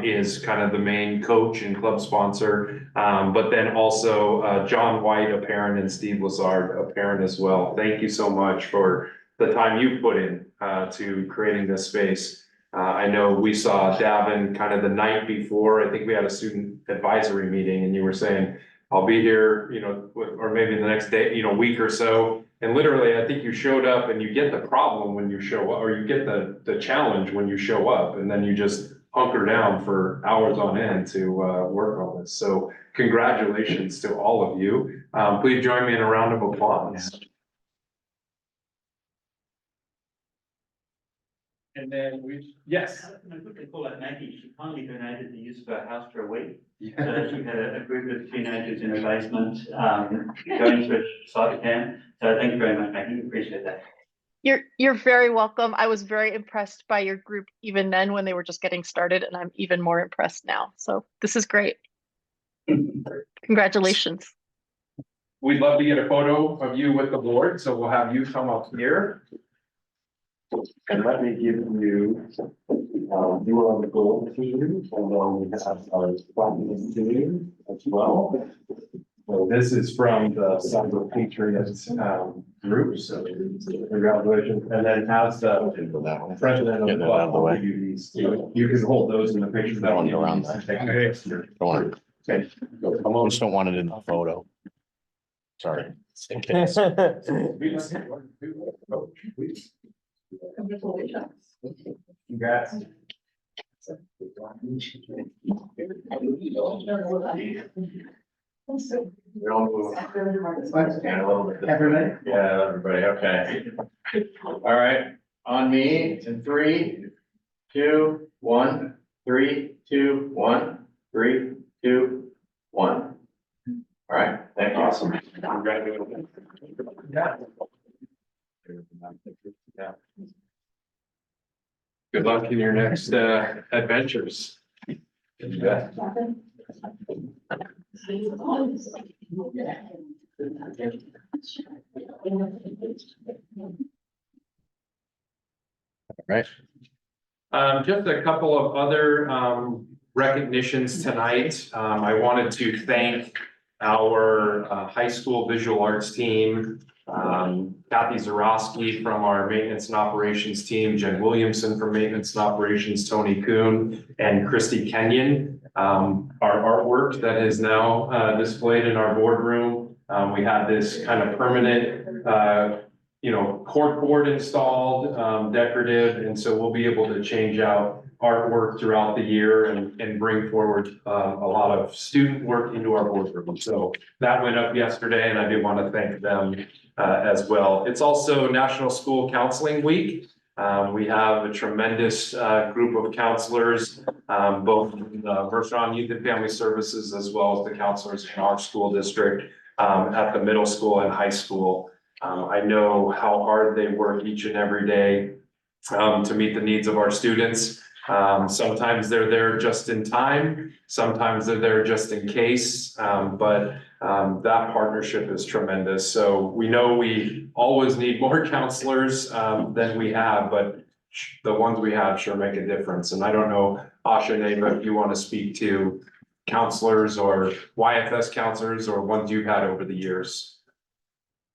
is kind of the main coach and club sponsor. But then also, John White, a parent, and Steve Lazard, a parent as well. Thank you so much for the time you put in, to creating this space. I know we saw Davin kind of the night before. I think we had a student advisory meeting and you were saying, I'll be here, you know, or maybe the next day, you know, week or so. And literally, I think you showed up and you get the problem when you show up, or you get the challenge when you show up, and then you just hunker down for hours on end to work on this. So congratulations to all of you. Please join me in a round of applause. And then yes. What they call at 90, she kindly donated the use of her house for a week. So that she had a group of teenagers in a basement, going through cyber camp. So thank you very much, Maggie, appreciate that. You're very welcome. I was very impressed by your group even then when they were just getting started, and I'm even more impressed now. So this is great. Congratulations. We'd love to get a photo of you with the board, so we'll have you come up here. And let me give you, you are on the gold team, and then we have our platinum team as well. So this is from the Cyber Patriots group, so congratulations. And then as the president of the club, I'll give you these. You can hold those in the picture. That one around there. Okay. I just don't want it in the photo. Sorry. In case. Congrats. We all move. It's really hard. Yeah, a little bit. Everybody? Yeah, everybody, okay. All right, on me in 3, 2, 1, 3, 2, 1, 3, 2, 1. All right, thank you. Awesome. Congratulations. Yeah. Yeah. Good luck in your next adventures. Yeah. Right. Just a couple of other recognitions tonight. I wanted to thank our high school visual arts team. Kathy Zarowski from our maintenance and operations team, Jen Williamson from maintenance and operations, Tony Kuhn, and Christy Kenyon. Our artwork that is now displayed in our boardroom. We have this kind of permanent cork board installed, decorative, and so we'll be able to change out artwork throughout the year and bring forward a lot of student work into our boardroom. So that went up yesterday, and I do want to thank them as well. It's also National School Counseling Week. We have a tremendous group of counselors, both Mercer Youth and Family Services, as well as the counselors in our school district at the middle school and high school. I know how hard they work each and every day to meet the needs of our students. Sometimes they're there just in time, sometimes they're there just in case, but that partnership is tremendous. So we know we always need more counselors than we have, but the ones we have sure make a difference. And I don't know, Asha, Neva, if you want to speak to counselors or YFS counselors or ones you've had over the years.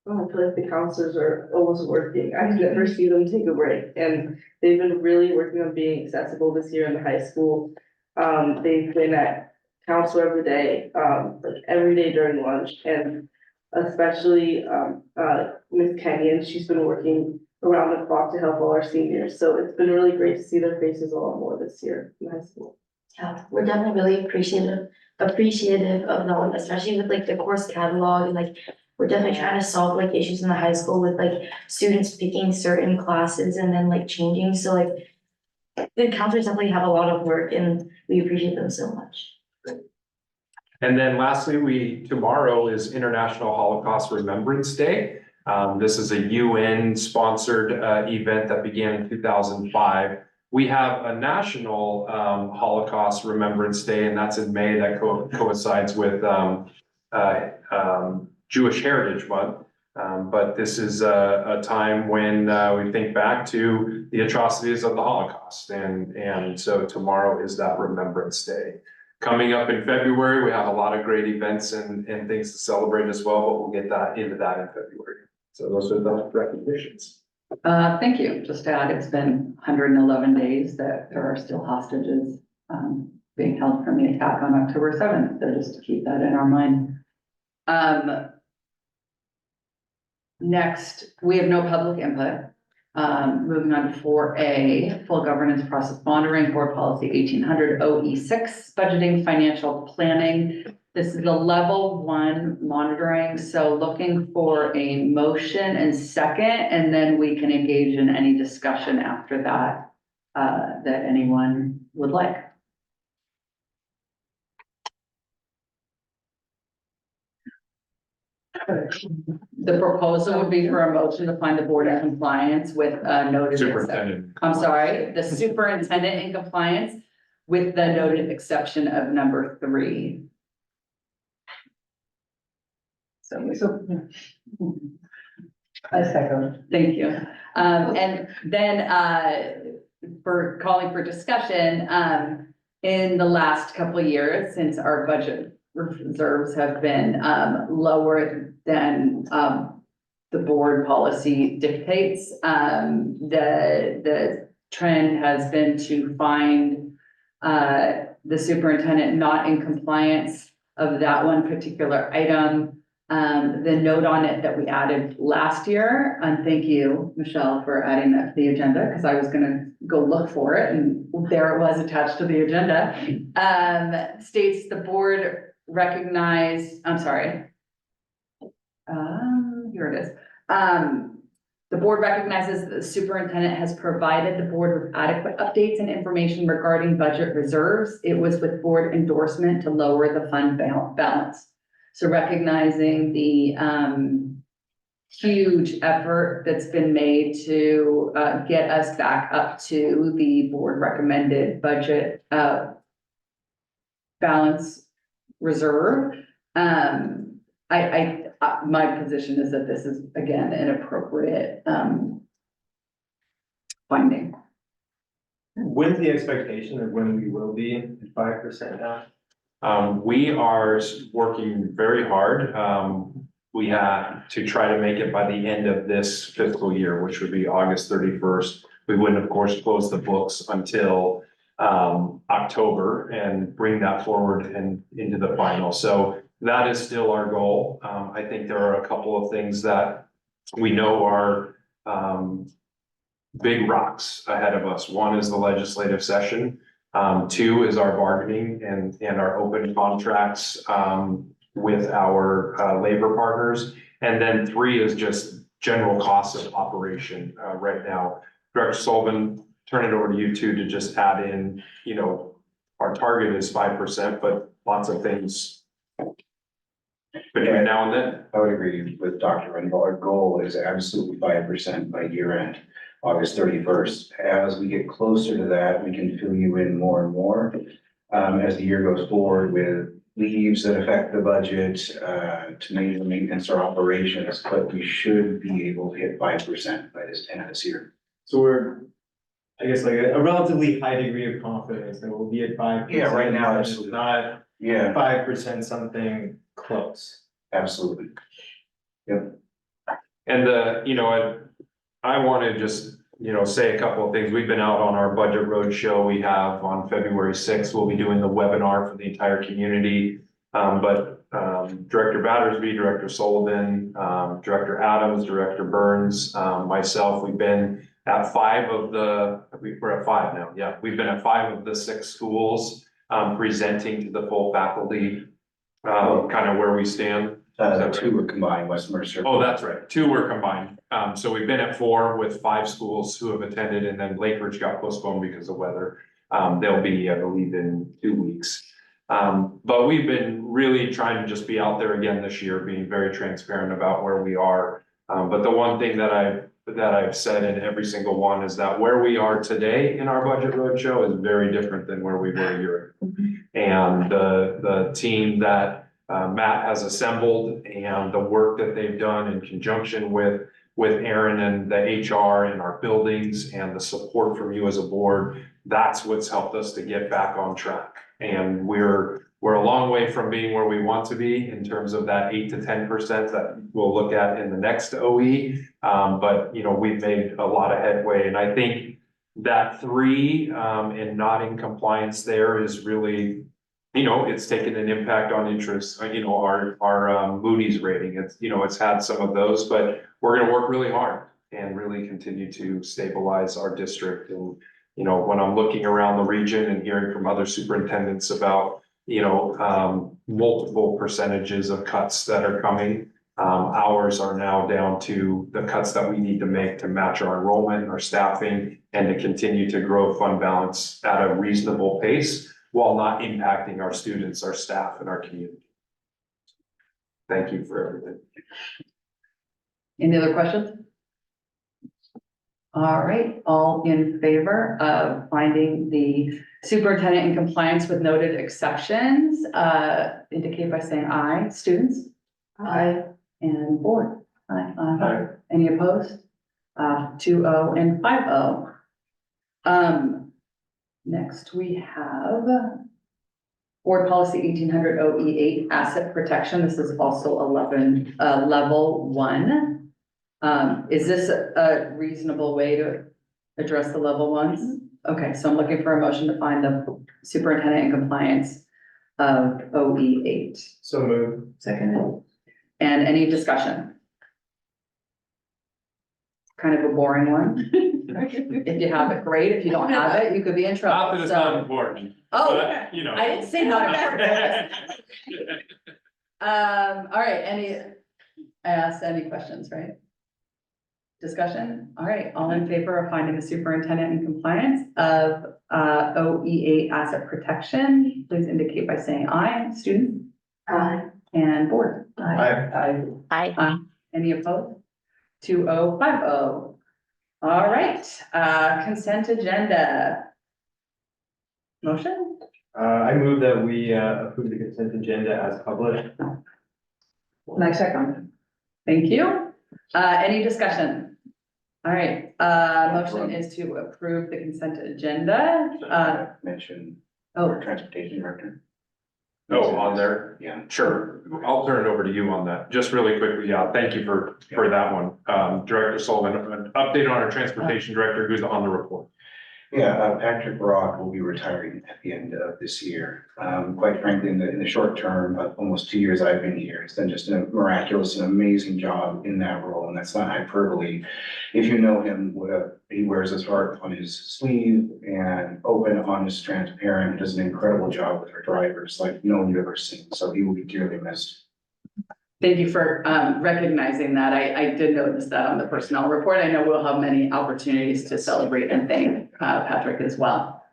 I feel like the counselors are always working. I never see them take a break, and they've been really working on being accessible this year in the high school. They've been at counselor every day, like every day during lunch, and especially Miss Kenyon, she's been working around the clock to help all our seniors. So it's been really great to see their faces a lot more this year in high school. Yeah, we're definitely really appreciative of them, especially with like the course catalog and like we're definitely trying to solve like issues in the high school with like students picking certain classes and then like changing. So like the counselors definitely have a lot of work and we appreciate them so much. And then lastly, tomorrow is International Holocaust Remembrance Day. This is a UN sponsored event that began in 2005. We have a national Holocaust Remembrance Day, and that's in May. That coincides with Jewish Heritage Month. But this is a time when we think back to the atrocities of the Holocaust. And so tomorrow is that Remembrance Day. Coming up in February, we have a lot of great events and things to celebrate as well, but we'll get into that in February. So those are the recognitions. Thank you. Just to add, it's been 111 days that there are still hostages being held from the attack on October 7th. So just to keep that in our mind. Next, we have no public input. Moving on to 4A, full governance process monitoring, board policy 1800 OE6, budgeting, financial planning. This is the level 1 monitoring. So looking for a motion and second, and then we can engage in any discussion after that, that anyone would like. The proposal would be for a motion to find the board in compliance with noted. Superintendent. I'm sorry, the superintendent in compliance with the noted exception of number 3. So I second. thank you. And then for calling for discussion, in the last couple of years, since our budget reserves have been lower than the board policy dictates, the trend has been to find the superintendent not in compliance of that one particular item. The note on it that we added last year, and thank you, Michelle, for adding that to the agenda, because I was gonna go look for it, and there it was attached to the agenda. States the board recognized, I'm sorry, Here it is. The board recognizes that the superintendent has provided the board with adequate updates and information regarding budget reserves. It was with board endorsement to lower the fund balance. So recognizing the, huge effort that's been made to, get us back up to the board recommended budget, balance reserve. My position is that this is, again, an appropriate, finding. When's the expectation of when we will be at 5% now? We are working very hard. We have to try to make it by the end of this fiscal year, which would be August 31st. We wouldn't, of course, close the books until October and bring that forward and into the final. So that is still our goal. I think there are a couple of things that we know are big rocks ahead of us. One is the legislative session. Two is our bargaining and our open contracts with our labor partners. And then three is just general costs of operation right now. Director Sullivan, turn it over to you too, to just add in, you know, our target is 5%, but lots of things between now and then. I would agree with Dr. Rendell. Our goal is absolutely 5% by year end, August 31st. As we get closer to that, we can fill you in more and more. As the year goes forward with leaves that affect the budget, to maintenance or operations, but we should be able to hit 5% by this end of this year. So we're, I guess, like a relatively high degree of confidence that we'll be at 5%. Yeah, right now, It's absolutely. not Yeah, 5% something close. absolutely. Yep. And I want to just, say a couple of things. We've been out on our budget roadshow. We have on February 6th, we'll be doing the webinar for the entire community. But Director Battersby, Director Sullivan, Director Adams, Director Burns, myself, we've been at we're at 5 now. Yeah, we've been at 5 of the 6 schools, presenting to the full faculty, kind of where we stand. The two were combined, West Mercer. Oh, that's right. 2 were combined. So we've been at 4 with 5 schools who have attended, and then Lake Ridge got postponed because of weather. They'll be, I believe, in 2 weeks. But we've been really trying to just be out there again this year, being very transparent about where we are. But the one thing that I've said in every single one is that where we are today in our budget roadshow is very different than where we were a year ago. And the team that Matt has assembled and the work that they've done in conjunction with Aaron and the HR and our buildings and the support from you as a board, that's what's helped us to get back on track. And we're a long way from being where we want to be in terms of that 8 to 10% that we'll look at in the next OE. But we've made a lot of headway, and I think that 3 and not in compliance there is really, it's taken an impact on interest, our Moody's rating. It's had some of those, but we're gonna work really hard and really continue to stabilize our district. And, when I'm looking around the region and hearing from other superintendents about, multiple percentages of cuts that are coming, ours are now down to the cuts that we need to make to match our enrollment, our staffing, and to continue to grow fund balance at a reasonable pace, while not impacting our students, our staff, and our community. Thank you for everything. Any other questions? All right, all in favor of finding the superintendent in compliance with noted exceptions, indicate by saying aye. Students? Aye. And board? Aye. Aye. Any opposed? 2-0 and 5-0. Next, we have Board Policy 1800 OE8 Asset Protection. This is also level 1. Is this a reasonable way to address the level ones? Okay, so I'm looking for a motion to find the superintendent in compliance of OE8. So move. Second. And any discussion? Kind of a boring one. If you have it, great. If you don't have it, you could be in trouble. Not that it's not important. Oh, but, I didn't say not important. All right, I asked any questions, right? Discussion? All right, all in favor of finding the superintendent in compliance of OEA asset protection, please indicate by saying aye. Student? Aye. And board? I, Aye. Any opposed? 2050. All right, consent agenda. Motion? I move that we, approve the consent agenda as published. Next second. Thank you. Any discussion? All right, motion is to approve the consent agenda. Mention Oh, our transportation director. Oh, on there? Yeah. Sure. I'll turn it over to you on that. Just really quickly, yeah, thank you for that one. Director Sullivan, an update on our transportation director who's on the report. Yeah, Patrick Brock will be retiring at the end of this year. Quite frankly, in the short term, almost 2 years I've been here, he's done just a miraculous and amazing job in that role, and that's not hyperbole. If you know him, he wears his heart on his sleeve and open, honest, transparent, does an incredible job with our drivers like no one you've ever seen. So he will be dearly missed. thank you for recognizing that. I did notice that on the personnel report. I know we'll have many opportunities to celebrate and thank Patrick as well.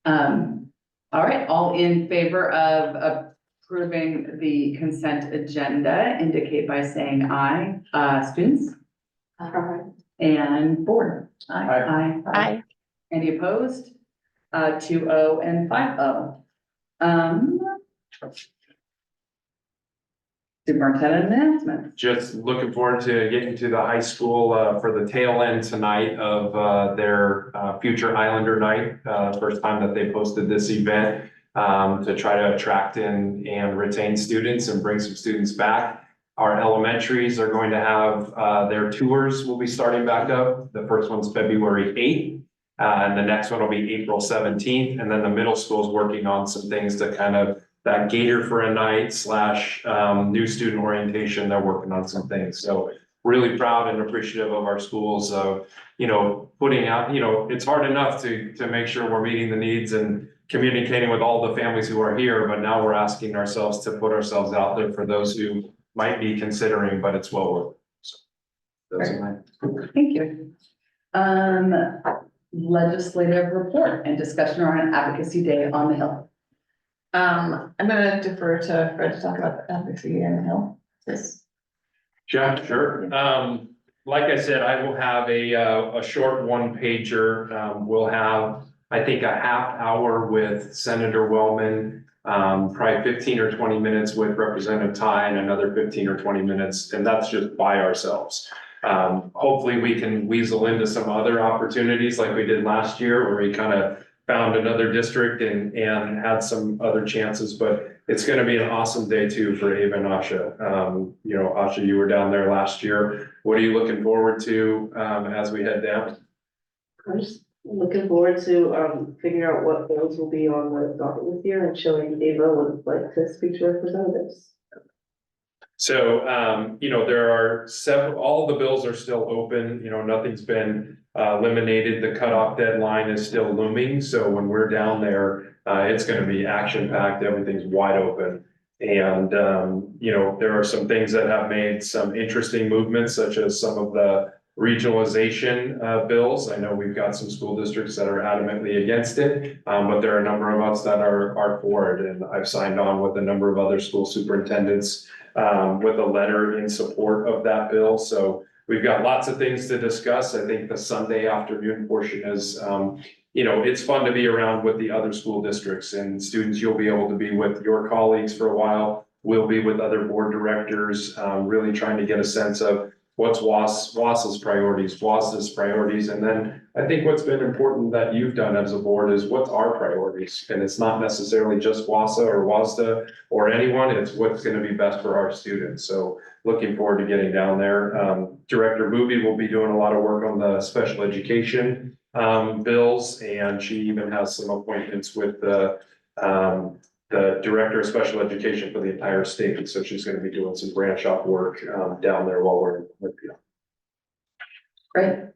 All right, all in favor of approving the consent agenda, indicate by saying aye. Students? And board? Aye. Aye. Any opposed? 2-0 and 5-0. Superintendent announcements. Just looking forward to getting to the high school for the tail end tonight of their future Islander night. First time that they posted this event to try to attract in and retain students and bring some students back. Our elementaries are going to have their tours will be starting back up. The first one's February 8th. And the next one will be April 17th. And then the middle school is working on some things to kind of that Gator for a night / new student orientation. They're working on some things. So really proud and appreciative of our schools of, putting out, it's hard enough to make sure we're meeting the needs and communicating with all the families who are here, but now we're asking ourselves to put ourselves out there for those who might be considering, but it's well worth it. So those are my. Thank you. Legislative report and discussion around advocacy day on the Hill. I'm gonna defer to Fred to talk about the advocacy in the Hill. This. Yeah, sure. Like I said, I will have a short one pager. We'll have, I think, a half hour with Senator Wellman, probably 15 or 20 minutes with Representative Ty and another 15 or 20 minutes, and that's just by ourselves. Hopefully we can weasel into some other opportunities like we did last year where we kind of found another district and had some other chances, but it's going to be an awesome day too for Ava and Asha. Asha, you were down there last year. What are you looking forward to as we head down? I'm just looking forward to figuring out what bills will be on the docket this year and showing Ava what it's like to speak to representatives. So, there are all the bills are still open, nothing's been eliminated. The cutoff deadline is still looming. So when we're down there, it's going to be action packed. Everything's wide open. And, there are some things that have made some interesting movements, such as some of the regionalization bills. I know we've got some school districts that are adamantly against it, but there are a number of us that are for it. And I've signed on with a number of other school superintendents with a letter in support of that bill. So we've got lots of things to discuss. I think the Sunday afternoon portion is, it's fun to be around with the other school districts and students. You'll be able to be with your colleagues for a while. We'll be with other board directors, really trying to get a sense of what's WAS's priorities, WAS's priorities. And then I think what's been important that you've done as a board is what's our priorities. And it's not necessarily just WASA or WASDA or anyone, it's what's going to be best for our students. So looking forward to getting down there. Director Booby will be doing a lot of work on the special education bills, and she even has some appointments with the director of special education for the entire state. So she's going to be doing some branch off work down there while we're with you. Great.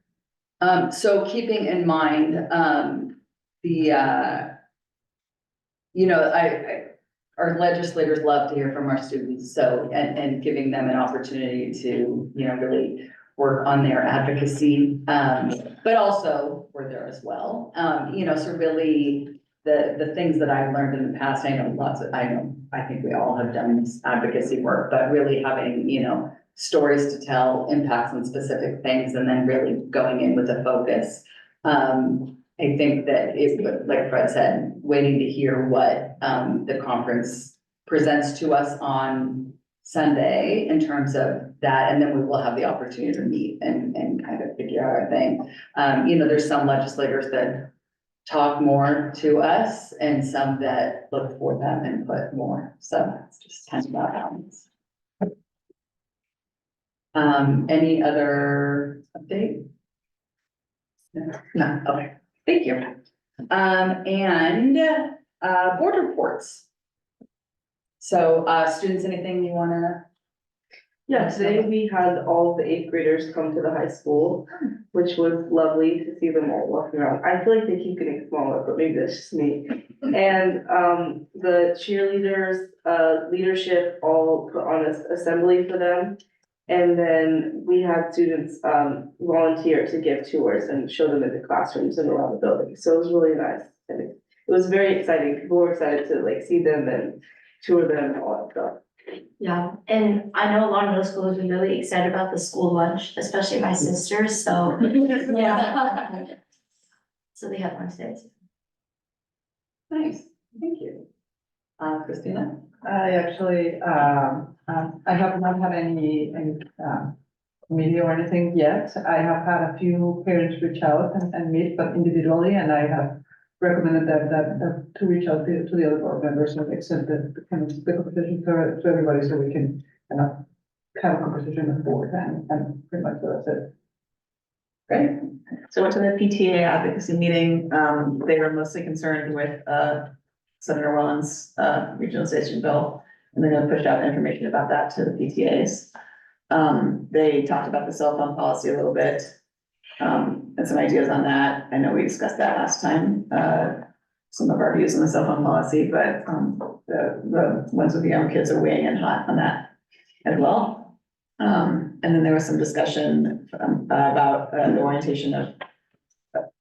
So keeping in mind, our legislators love to hear from our students, so, and giving them an opportunity to, you know, really work on their advocacy, but also we're there as well. You know, so really, the things that I've learned in the past, I think we all have done this advocacy work, but really having, you know, stories to tell, impacts on specific things, and then really going in with a focus. I think that like Fred said, waiting to hear what, the conference presents to us on Sunday in terms of that, and then we will have the opportunity to meet and kind of figure out our thing. You know, there's some legislators that talk more to us and some that look for them and put more, so it's just kind of about balance. Any other update? No, okay, thank you. Board reports. So, students, anything you wanna? Yeah, today we had all of the eighth graders come to the high school, which was lovely to see them all walking around. I feel like they keep getting smaller, but maybe that's just me. And the cheerleaders, leadership all put on an assembly for them. And then we had students volunteer to give tours and show them in the classrooms and around the building. So it was really nice. And it was very exciting. People were excited to like see them and tour them and all that stuff. Yeah, and I know a lot of middle schoolers are really excited about the school lunch, especially my sisters, so, yeah. So they have lunch there too. Nice, thank you. Christina? I actually, I have not had any media or anything yet. I have had a few parents reach out and meet, but individually, and I have recommended that to reach out to the other board members and extend the kind of the conversation to everybody, so we can kind of have a conversation with the board and pretty much that's it. Great. So I went to the PTA advocacy meeting. They were mostly concerned with, Senator Wellen's, regionalization bill. And they're gonna push out information about that to the PTAs. They talked about the cell phone policy a little bit. And some ideas on that. I know we discussed that last time, some of our views on the cell phone policy, but, the ones with the young kids are weighing in hot on that as well. And then there was some discussion, about, the orientation of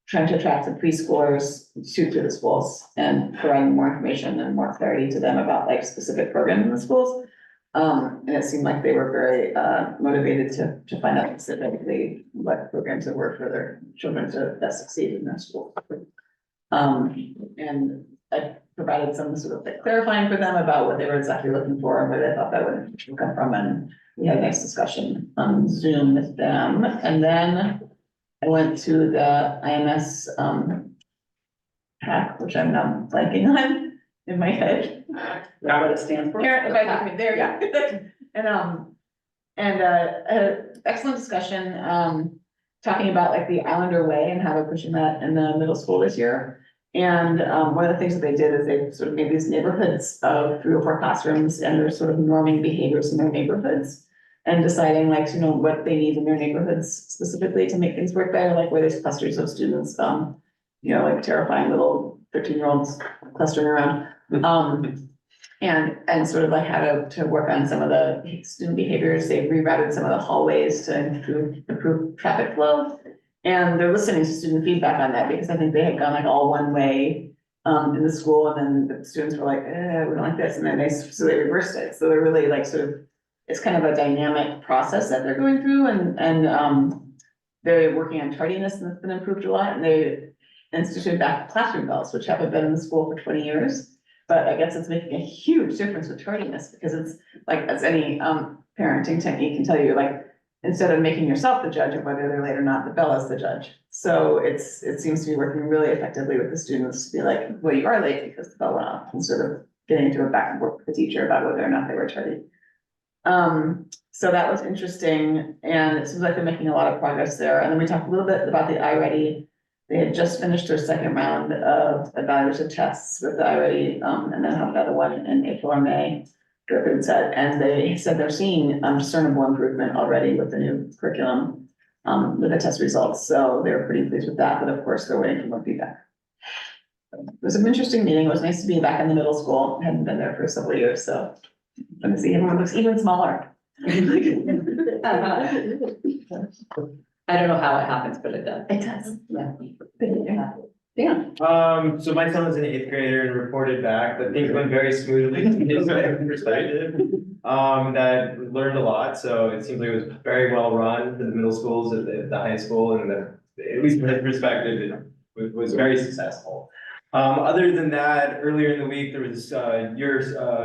trying to attract the preschoolers to the schools and providing more information and more clarity to them about like specific programs in the schools. And it seemed like they were very motivated to find out specifically what programs that work for their children to best succeed in their school. And I provided some sort of like clarifying for them about what they were exactly looking for and where they thought that would come from. And we had a nice discussion on Zoom with them. And then I went to the IMS hack, which I'm now blanking on in my head. What it stands for? Parent advisory, there you go. And excellent discussion, talking about like the Islander Way and how they're pushing that in the middle school this year. And one of the things that they did is they sort of made these neighborhoods of 3 or 4 classrooms, and they're sort of norming behaviors in their neighborhoods. And deciding like, you know, what they need in their neighborhoods specifically to make things work better, like where there's clusters of students, you know, like terrifying little 13-year-olds clustering around. And sort of like how to work on some of the student behaviors. They rerouted some of the hallways to improve traffic flow. And they're listening to student feedback on that, because I think they had gone like all one way in the school, and then the students were like, we don't like this, and then so they reversed it. So they're really like sort of, it's kind of a dynamic process that they're going through, and they're working on tardiness, and that's been improved a lot, and they instituted back classroom bells, which haven't been in the school for 20 years. But I guess it's making a huge difference with tardiness, because it's like, as any parenting technique can tell you, like, instead of making yourself the judge of whether they're late or not, the bell is the judge. So it seems to be working really effectively with the students to be like, well, you are late because the bell went off, instead of getting into a back and forth with the teacher about whether or not they were tardy. So that was interesting, and it seems like they're making a lot of progress there. And then we talked a little bit about the iReady. They had just finished their second round of evaluative tests with the iReady, and then have another one in April or May. And they said they're seeing discernible improvement already with the new curriculum, with the test results. So they're pretty pleased with that, but of course they're waiting for more feedback. It was an interesting meeting. It was nice to be back in the middle school. I hadn't been there for several years, so. Let me see, everyone looks even smaller. I don't know how it happens, but it does. It does. Yeah. Yeah. So my son was an eighth grader and reported back that things went very smoothly from his perspective. That learned a lot, so it seems like it was very well run for the middle schools at the high school, and that, at least from his perspective, it was very successful. Other than that, earlier in the week, there was your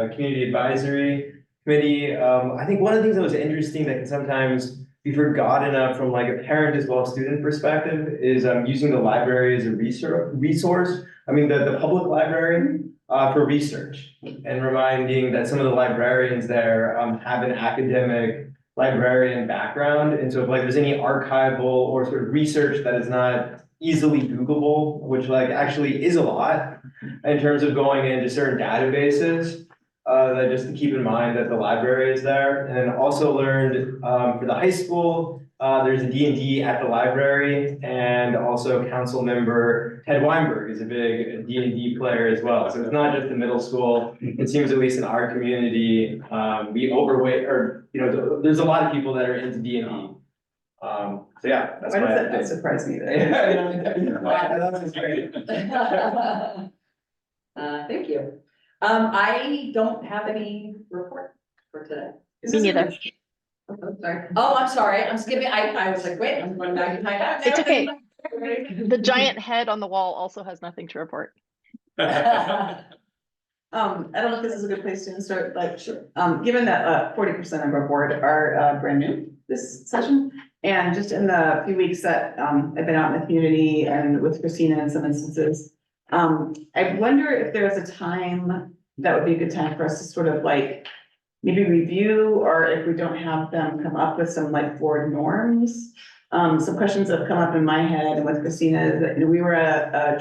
community advisory committee. I think one of the things that was interesting that can sometimes be forgotten from like a parent as well as student perspective is using the library as a resource. I mean, the public library for research, and reminding that some of the librarians there have an academic librarian background. And so if like there's any archival or sort of research that is not easily Googleable, which like actually is a lot in terms of going into certain databases, that just to keep in mind that the library is there. And then also learned for the high school, there's a D&D at the library, and also council member Ted Weinberg is a big D&D player as well. So it's not just the middle school. It seems, at least in our community, we overweight, or there's a lot of people that are into D&D. So yeah, that's Why my does that update. not surprise me? That was great. Thank you. I don't have any report for today. Me neither. Oh, sorry. Oh, I'm sorry. I'm skipping. I was like, wait, I'm going back in time. It's okay. The giant head on the wall also has nothing to report. I don't know if this is a good place to insert, but given that 40% of our board are brand new this session, and just in the few weeks that I've been out in the community and with Christina in some instances, I wonder if there's a time that would be a good time for us to sort of like maybe review, or if we don't have them come up with some like board norms. Some questions that have come up in my head and with Christina is that we were at a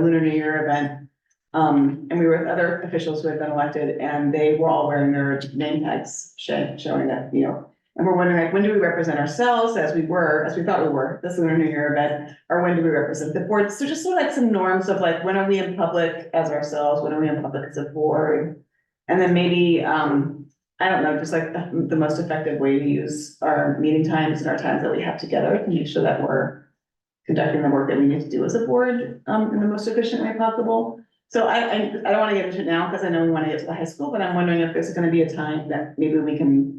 Lunar New Year event. And we were with other officials who had been elected, and they were all wearing their name tags showing that, and we're wondering, like, when do we represent ourselves as we thought we were, this Lunar New Year event, or when do we represent the board? So just sort of like some norms of like, when are we in public as ourselves? When are we in public as a board? And then maybe, I don't know, just like the most effective way to use our meeting times and our times that we have together to make sure that we're conducting the work that we need to do as a board, in the most efficient way possible. So I don't want to get into it now because I know we want to get to the high school, but I'm wondering if there's going to be a time that maybe we can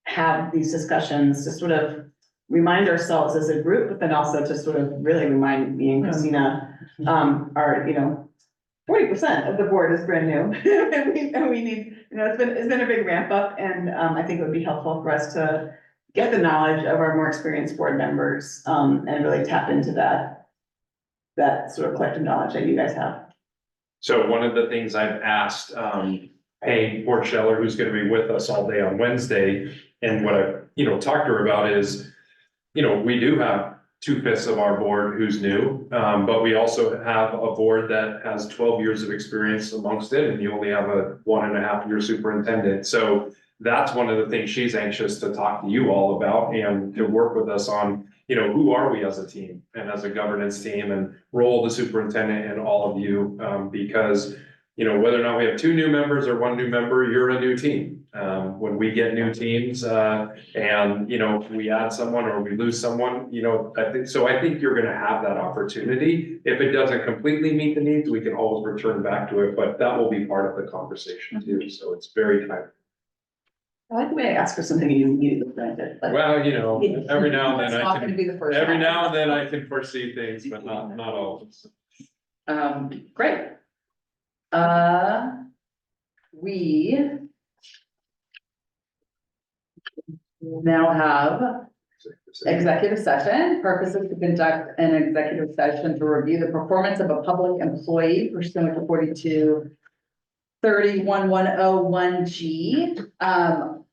have these discussions to sort of remind ourselves as a group, but then also to sort of really remind me and Christina, our, 40% of the board is brand new. and we need, it's been a big ramp up, and I think it would be helpful for us to get the knowledge of our more experienced board members, and really tap into that sort of collective knowledge that you guys have. So one of the things I've asked, Payne Portscheller, who's gonna be with us all day on Wednesday, and what I've, talked to her about is, we do have 2/5 of our board who's new, but we also have a board that has 12 years of experience amongst it, and you only have a 1.5-year superintendent. So that's one of the things she's anxious to talk to you all about, and to work with us on, who are we as a team and as a governance team, and role of the superintendent and all of you, because, whether or not we have 2 new members or 1 new member, you're a new team. When we get new teams, and, we add someone or we lose someone, I think you're gonna have that opportunity. If it doesn't completely meet the needs, we can always return back to it, but that will be part of the conversation too. So it's very kind. I like the way I ask for something and you immediately grant it. Well, every now and then That's not gonna be the first every time. now and then I can foresee things, but not always. Great. We now have executive session. Purpose is to conduct an executive session to review the performance of a public employee pursuant to 42-30-1101G.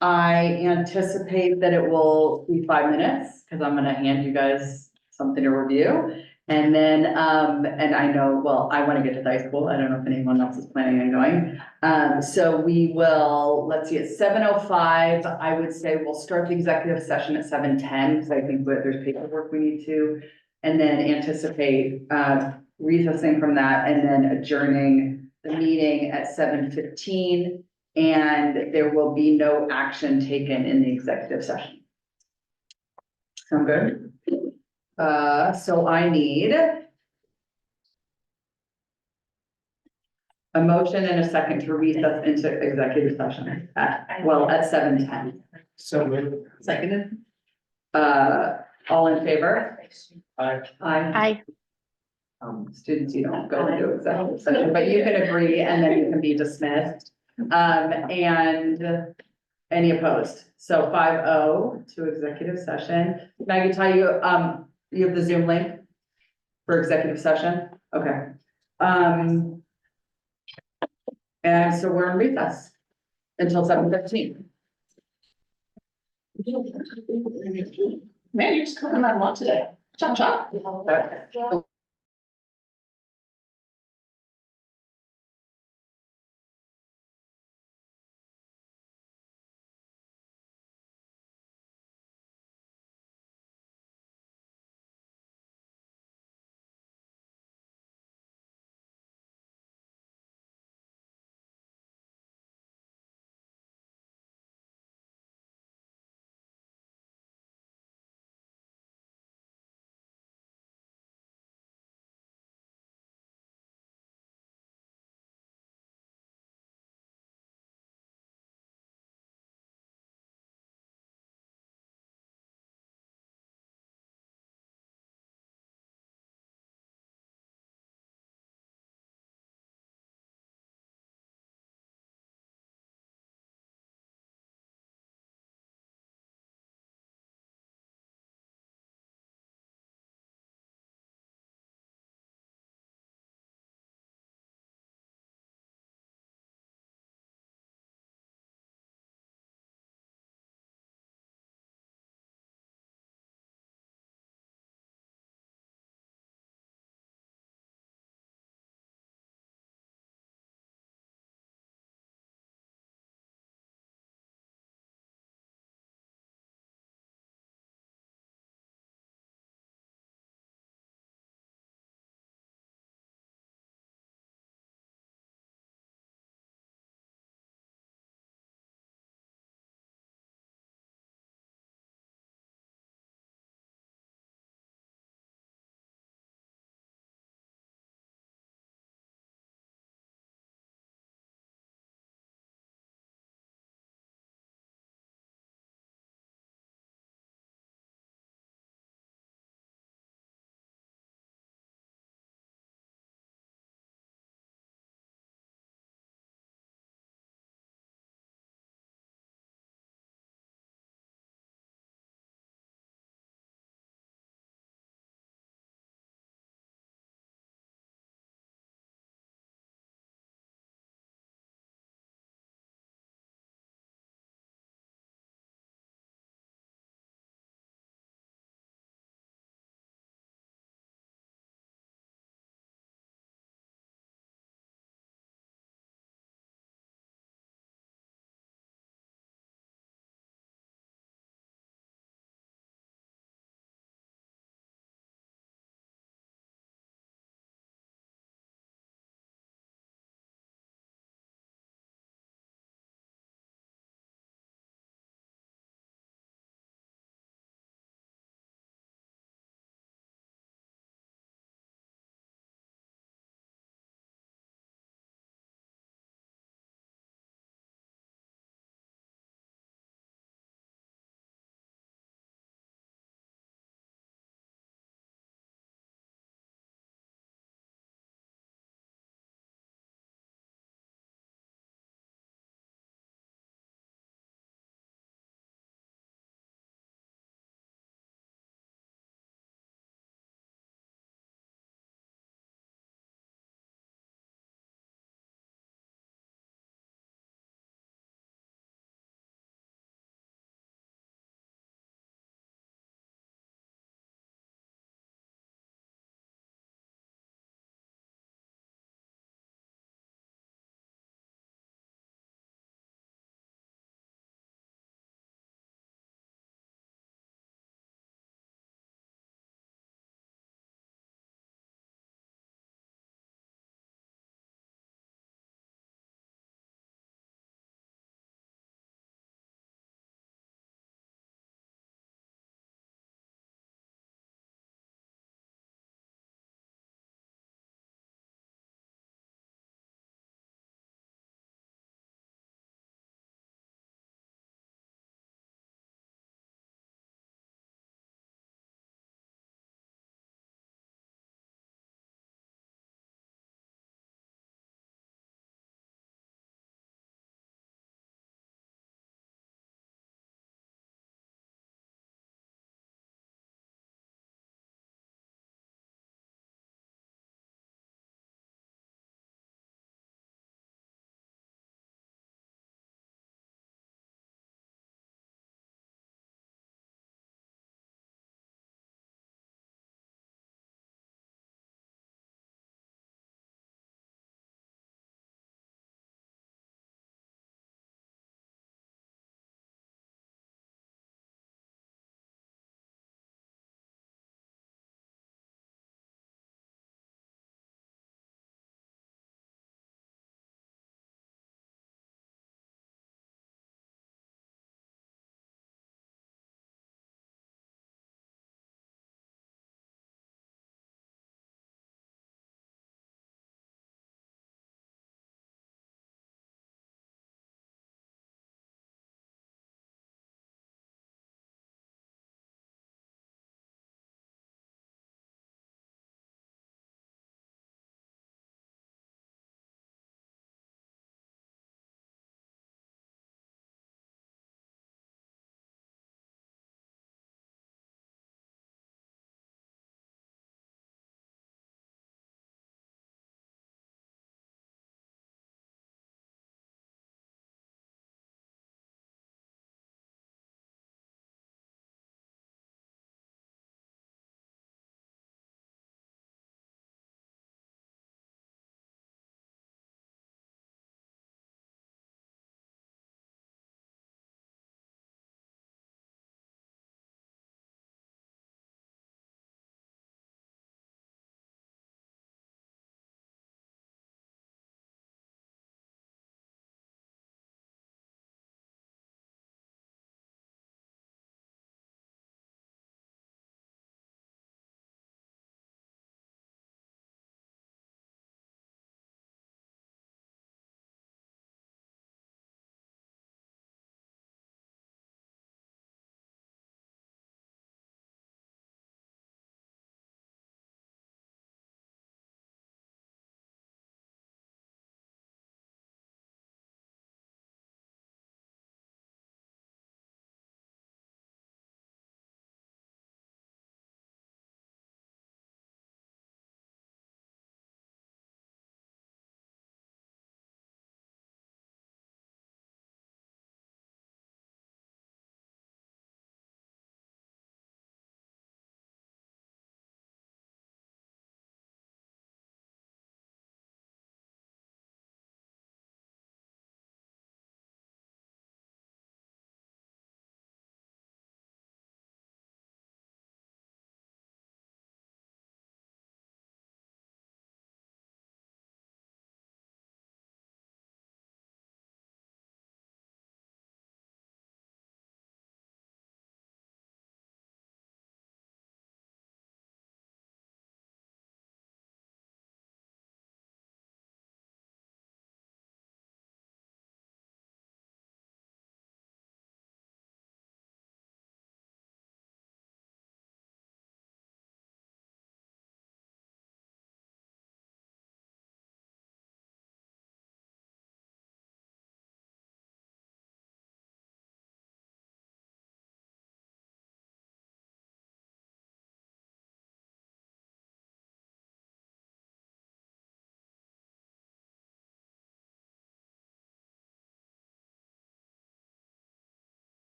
I anticipate that it will be 5 minutes because I'm gonna hand you guys something to review. And then, and I know, well, I want to get to high school. I don't know if anyone else is planning on going. So we will, let's see, at 7:05, I would say we'll start the executive session at 7:10, because I think that there's paperwork we need to, and then anticipate, recessing from that and then adjourning the meeting at 7:15. And there will be no action taken in the executive session. Sound good? So I need a motion and a second to recess into executive session at 7:10. So moved. Seconded. All in favor? Aye. Aye. Students, you don't go into executive session, but you can agree and then you can be dismissed. And any opposed? So 5-0 to executive session. Maggie, tell you, you have the Zoom link for executive session? Okay. And so we're in recess until 7:15. Man, you're just coming on a lot today. Chop, chop.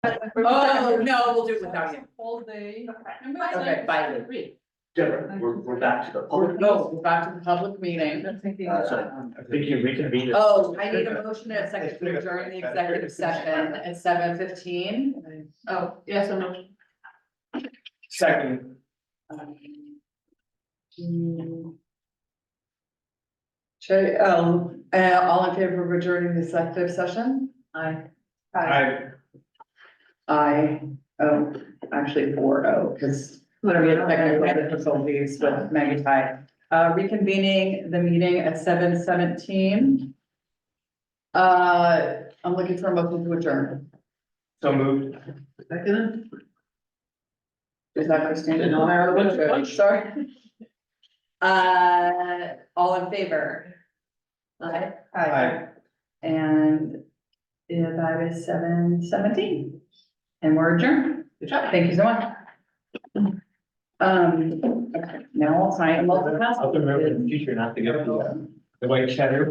Oh, no, we'll do it without you. Whole day. Okay, bye. We're back to the We're back to the public meeting. I think you reconvened. Oh, I need a motion and a second to adjourn the executive session at 7:15. Oh, yes, or no? Second. Okay, all in favor of adjourning the executive session? Aye. Aye, oh, actually 4-0, because whatever, technical difficulties with Maggie Ty. Reconvening the meeting at 7:17. I'm looking for a motion to adjourn. So moved. Second. Is that Christina? No, I already went to- Sorry. All in favor? Aye. Aye. And that is 7:17. And we're adjourned. Good job. Thank you so much. Okay, now I'll sign a multiple. I'll remember in the future not to get the white cheddar.